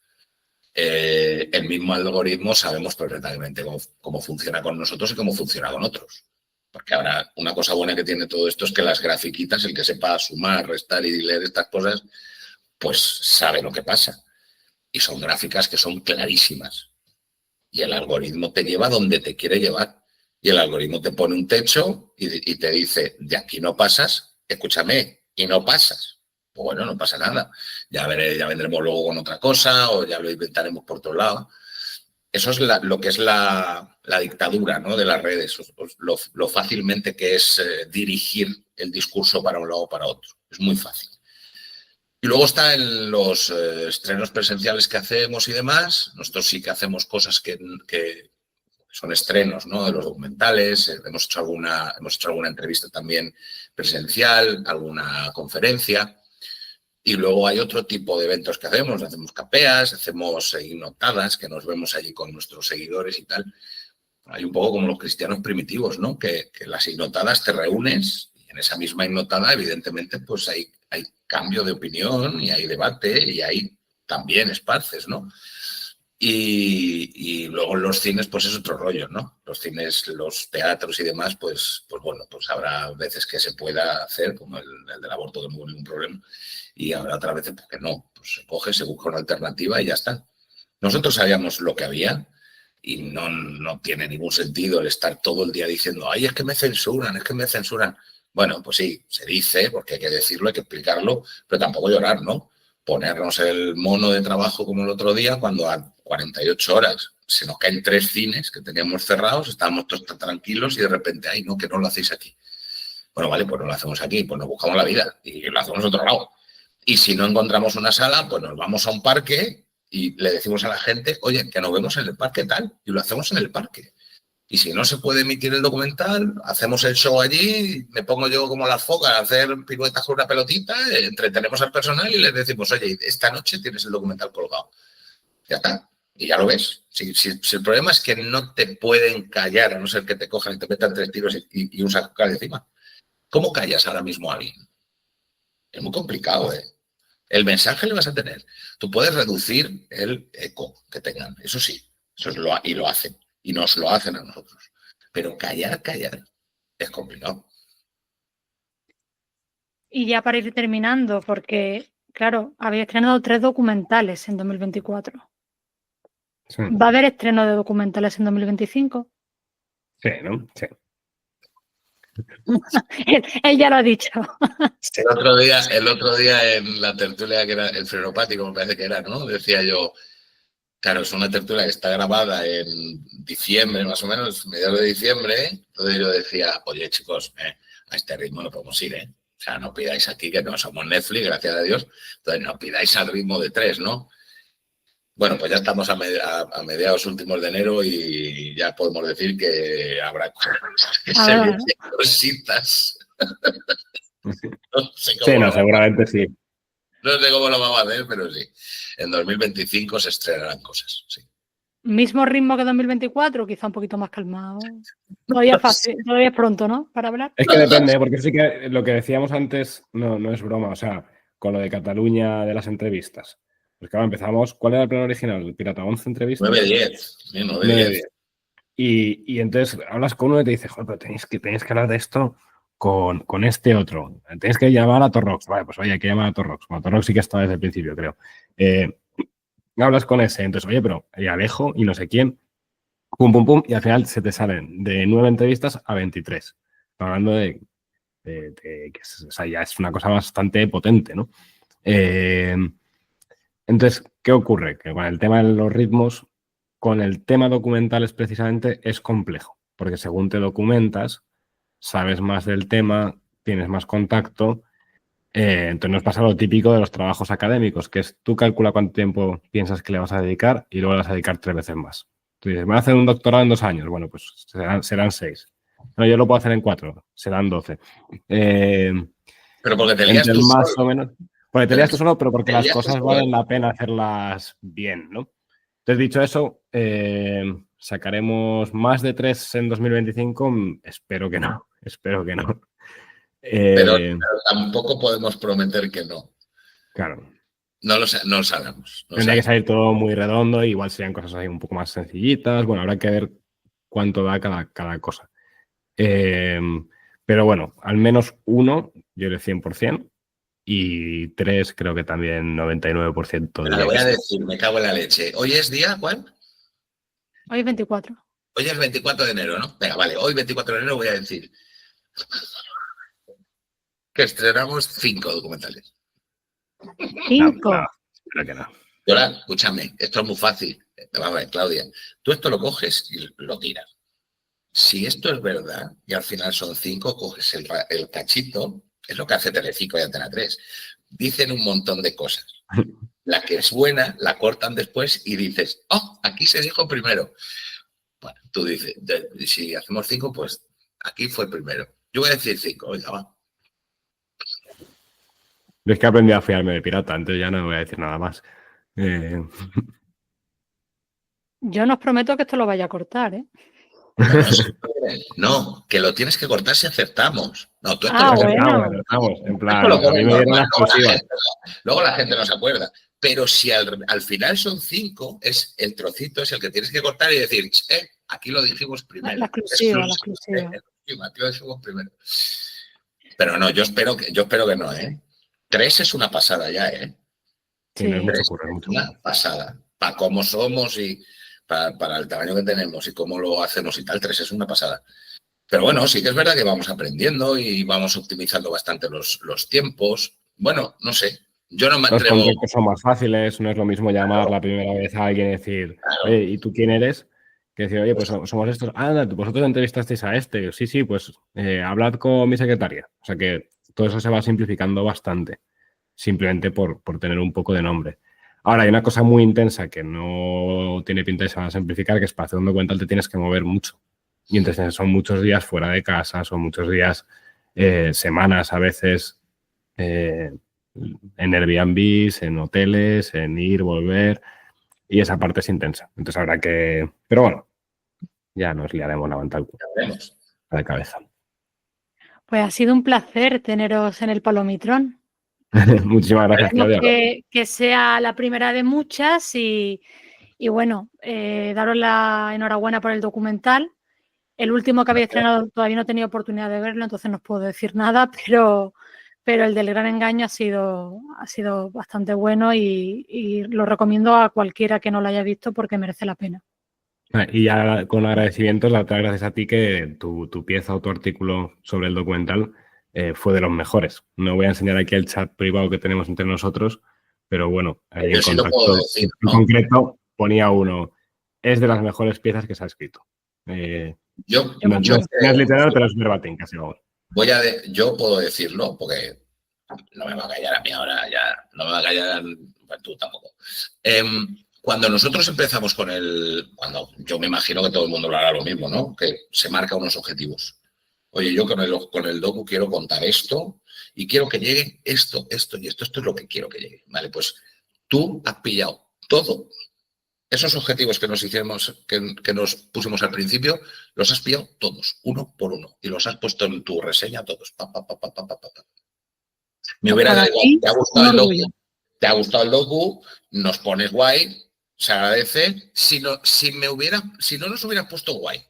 El mismo algoritmo sabemos perfectamente cómo funciona con nosotros y cómo funciona con otros. Porque ahora una cosa buena que tiene todo esto es que las grafiquitas, el que sepa sumar, restar y leer estas cosas, pues sabe lo que pasa. Y son gráficas que son clarísimas. Y el algoritmo te lleva donde te quiere llevar. Y el algoritmo te pone un techo y te dice, de aquí no pasas, escúchame, y no pasas. Pues bueno, no pasa nada. Ya vendremos luego con otra cosa o ya lo inventaremos por otro lado. Eso es lo que es la dictadura, ¿no? De las redes, lo fácilmente que es dirigir el discurso para un lado o para otro. Es muy fácil. Y luego está en los estrenos presenciales que hacemos y demás. Nosotros sí que hacemos cosas que son estrenos, ¿no? De los documentales. Hemos hecho alguna entrevista también presencial, alguna conferencia. Y luego hay otro tipo de eventos que hacemos capeas, hacemos notadas, que nos vemos allí con nuestros seguidores y tal. Hay un poco como los cristianos primitivos, ¿no? Que las notadas te reúnes y en esa misma notada, evidentemente, pues hay cambio de opinión y hay debate y hay también esparces, ¿no? Y luego los cines, pues es otro rollo, ¿no? Los cines, los teatros y demás, pues bueno, pues habrá veces que se pueda hacer, como el del aborto, que no hubo ningún problema, y habrá otras veces que no. Pues se coge, se busca una alternativa y ya está. Nosotros sabíamos lo que había y no tiene ningún sentido el estar todo el día diciendo, ay, es que me censuran, es que me censuran. Bueno, pues sí, se dice, porque hay que decirlo, hay que explicarlo, pero tampoco llorar, ¿no? Ponernos el mono de trabajo como el otro día, cuando a 48 horas se nos caen 3 cines que teníamos cerrados, estábamos todos tan tranquilos y de repente, ay, no, que no lo hacéis aquí. Bueno, vale, pues no lo hacemos aquí, pues nos buscamos la vida y lo hacemos a otro lado. Y si no encontramos una sala, pues nos vamos a un parque y le decimos a la gente, oye, que nos vemos en el parque tal, y lo hacemos en el parque. Y si no se puede emitir el documental, hacemos el show allí, me pongo yo como las focas a hacer piruetas con una pelotita, entretenemos al personal y les decimos, oye, esta noche tienes el documental colgado. Ya está. Y ya lo ves. Si el problema es que no te pueden callar, a no ser que te cojan y te metan 3 tiros y un saco de encima. ¿Cómo callas ahora mismo a alguien? Es muy complicado, ¿eh? El mensaje le vas a tener. Tú puedes reducir el eco que tengan. Eso sí. Y lo hacen. Y nos lo hacen a nosotros. Pero callar es complicado. Y ya para ir terminando, porque, claro, habéis estrenado 3 documentales en 2024. Sí. ¿Va a haber estreno de documentales en 2025? Sí, ¿no? Sí. Él ya lo ha dicho. El otro día en la tertulia, que era el frenopático, me parece que era, ¿no? Decía yo, claro, es una tertulia que está grabada en diciembre, más o menos, mediados de diciembre. Entonces yo decía, oye, chicos, a este ritmo no podemos ir, ¿eh? O sea, no pidáis aquí, que no somos Netflix, gracias a Dios. Entonces no pidáis al ritmo de 3, ¿no? Bueno, pues ya estamos a mediados últimos de enero y ya podemos decir que habrá cositas. No sé cómo seguramente sí. No sé cómo lo vamos a hacer, pero sí. En 2025 se estrenarán cosas, sí. ¿Mismo ritmo que 2024? Quizá un poquito más calmado. Todavía es pronto, ¿no? Para hablar. Es que depende, porque sí que lo que decíamos antes no es broma. O sea, con lo de Cataluña de las entrevistas. Pues claro, empezamos. ¿Cuál era el plan original? ¿El Pirata 11 entrevista? 9-10. Sí, 9-10. Y entonces hablas con uno y te dice, joder, pero tenéis que hablar de esto con este otro. Tenéis que llamar a Torrox. Vale, pues oye, hay que llamar a Torrox. Bueno, Torrox sí que estaba desde el principio, creo. Hablas con ese, entonces, oye, pero Alejo y no sé quién, pum, pum, pum, y al final se te salen de 9 entrevistas a 23. Hablando de que o sea, ya es una cosa bastante potente, ¿no? Entonces, ¿qué ocurre? Que con el tema de los ritmos, con el tema documentales precisamente es complejo, porque según te documentas, sabes más del tema, tienes más contacto. Entonces nos pasa lo típico de los trabajos académicos, que es tú calcula cuánto tiempo piensas que le vas a dedicar y luego le vas a dedicar 3 veces más. Tú dices, me voy a hacer un doctorado en 2 años. Bueno, pues serán 6. No, yo lo puedo hacer en 4, serán 12. Pero porque te lías tú más solo. o menos. Porque te lías tú solo, pero porque las cosas solo. valen la pena hacerlas bien, ¿no? Entonces, dicho eso, ¿sacaremos más de 3 en 2025? Espero que no. Espero que no. Pero tampoco podemos prometer que no. Claro. No lo sabemos. Tendría que salir todo muy redondo, igual serían cosas ahí un poco más sencillitas. Bueno, habrá que ver cuánto da cada cosa. Pero bueno, al menos 1, yo el 100%, y 3 creo que también 99%. Le voy a decir, me cago en la leche. ¿Hoy es día cuál? Hoy es 24. Hoy es 24 de enero, ¿no? Venga, vale, hoy 24 de enero voy a decir que estrenamos 5 documentales. 5. No, espero que no. Yola, escúchame, esto es muy fácil. Vamos a ver, Claudia, tú esto lo coges y lo tiras. Si esto es verdad y al final son 5, coges el cachito, es lo que hace Telecinco y Antena 3. Dicen un montón de cosas. La que es buena, la cortan después y dices, oh, aquí se dijo primero. Bueno, tú dices, si hacemos 5, pues aquí fue primero. Yo voy a decir 5, oiga, va. Es que he aprendido a fiarme de pirata, entonces ya no voy a decir nada más. Yo no os prometo que esto lo vaya a cortar, ¿eh? No, que lo tienes que cortar si acertamos. No, tú esto lo bueno. Vamos, en plan, a mí me dieron la exclusiva. Luego la gente no se acuerda. Pero si al final son 5, es el trocito es el que tienes que cortar y decir, aquí lo dijimos primero. La exclusiva. Aquí lo dijimos primero. Pero no, yo espero que no, ¿eh? 3 es una pasada ya, ¿eh? Sí, no es mucho 3 curro, es una pasada. Para cómo somos y para el tamaño que tenemos y cómo lo hacemos y tal, 3 es una pasada. Pero bueno, sí que es verdad que vamos aprendiendo y vamos optimizando bastante los tiempos. Bueno, no sé. Yo no me atrevo. Los contactos son más fáciles, no es lo mismo llamar la primera vez a alguien y decir, oye, ¿y tú quién eres? Que decir, oye, pues somos estos. Ah, vosotros entrevistasteis a este. Sí, pues hablad con mi secretaria. O sea que todo eso se va simplificando bastante, simplemente por tener un poco de nombre. Ahora, hay una cosa muy intensa que no tiene pinta de se va a simplificar, que es para hacer un documental te tienes que mover mucho. Y entonces son muchos días fuera de casa, son muchos días, semanas a veces, en Airbnb, en hoteles, en ir, volver, y esa parte es intensa. Entonces habrá que... Pero bueno, ya nos liaremos la manta de cabeza. Pues ha sido un placer teneros en el Palomitrón. Muchísimas gracias, Claudia. Que sea la primera de muchas y bueno, daros la enhorabuena por el documental. El último que habéis estrenado todavía no he tenido oportunidad de verlo, entonces no os puedo decir nada, pero el del Gran Engaño ha sido bastante bueno y lo recomiendo a cualquiera que no lo haya visto porque merece la pena. Y ya con agradecimientos, darte gracias a ti que tu pieza o tu artículo sobre el documental fue de los mejores. No voy a enseñar aquí el chat privado que tenemos entre nosotros, pero bueno, ahí en contacto decir, ¿no? En concreto ponía uno, es de las mejores piezas que se ha escrito. No es literal, pero es verbatim casi. Yo puedo decirlo, porque no me va a callar a mí ahora, ya no me va a callar tú tampoco. Cuando nosotros empezamos cuando yo me imagino que todo el mundo lo hará lo mismo, ¿no? Que se marca unos objetivos. Oye, yo con el docu quiero contar esto y quiero que llegue esto y esto es lo que quiero que llegue. Vale, pues tú has pillado todo. Esos objetivos que nos hicimos, que nos pusimos al principio, los has pillado todos, uno por uno, y los has puesto en tu reseña todos. Me hubiera dado igual, te ha gustado el docu. te ha gustado el docu, nos pones guay, se agradece. Si no nos hubieras puesto guay,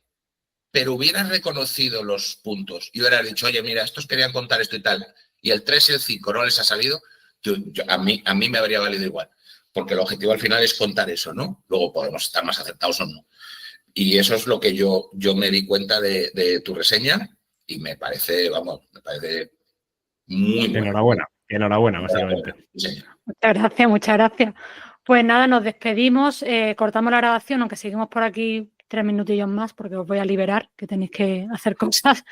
pero hubieras reconocido los puntos y hubieras dicho, oye, mira, estos querían contar esto y tal, y el 3 y el 5 no les ha salido, a mí me habría valido igual. Porque el objetivo al final es contar eso, ¿no? Luego podemos estar más acertados o no. Y eso es lo que yo me di cuenta de tu reseña y me parece muy bueno. Enhorabuena, básicamente. Sí. Muchas gracias. Pues nada, nos despedimos, cortamos la grabación, aunque seguimos por aquí 3 minutillos más porque os voy a liberar, que tenéis que hacer cosas,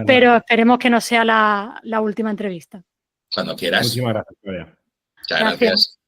pero esperemos que no sea la última entrevista. Cuando quieras. Muchísimas gracias, Claudia. Muchas gracias.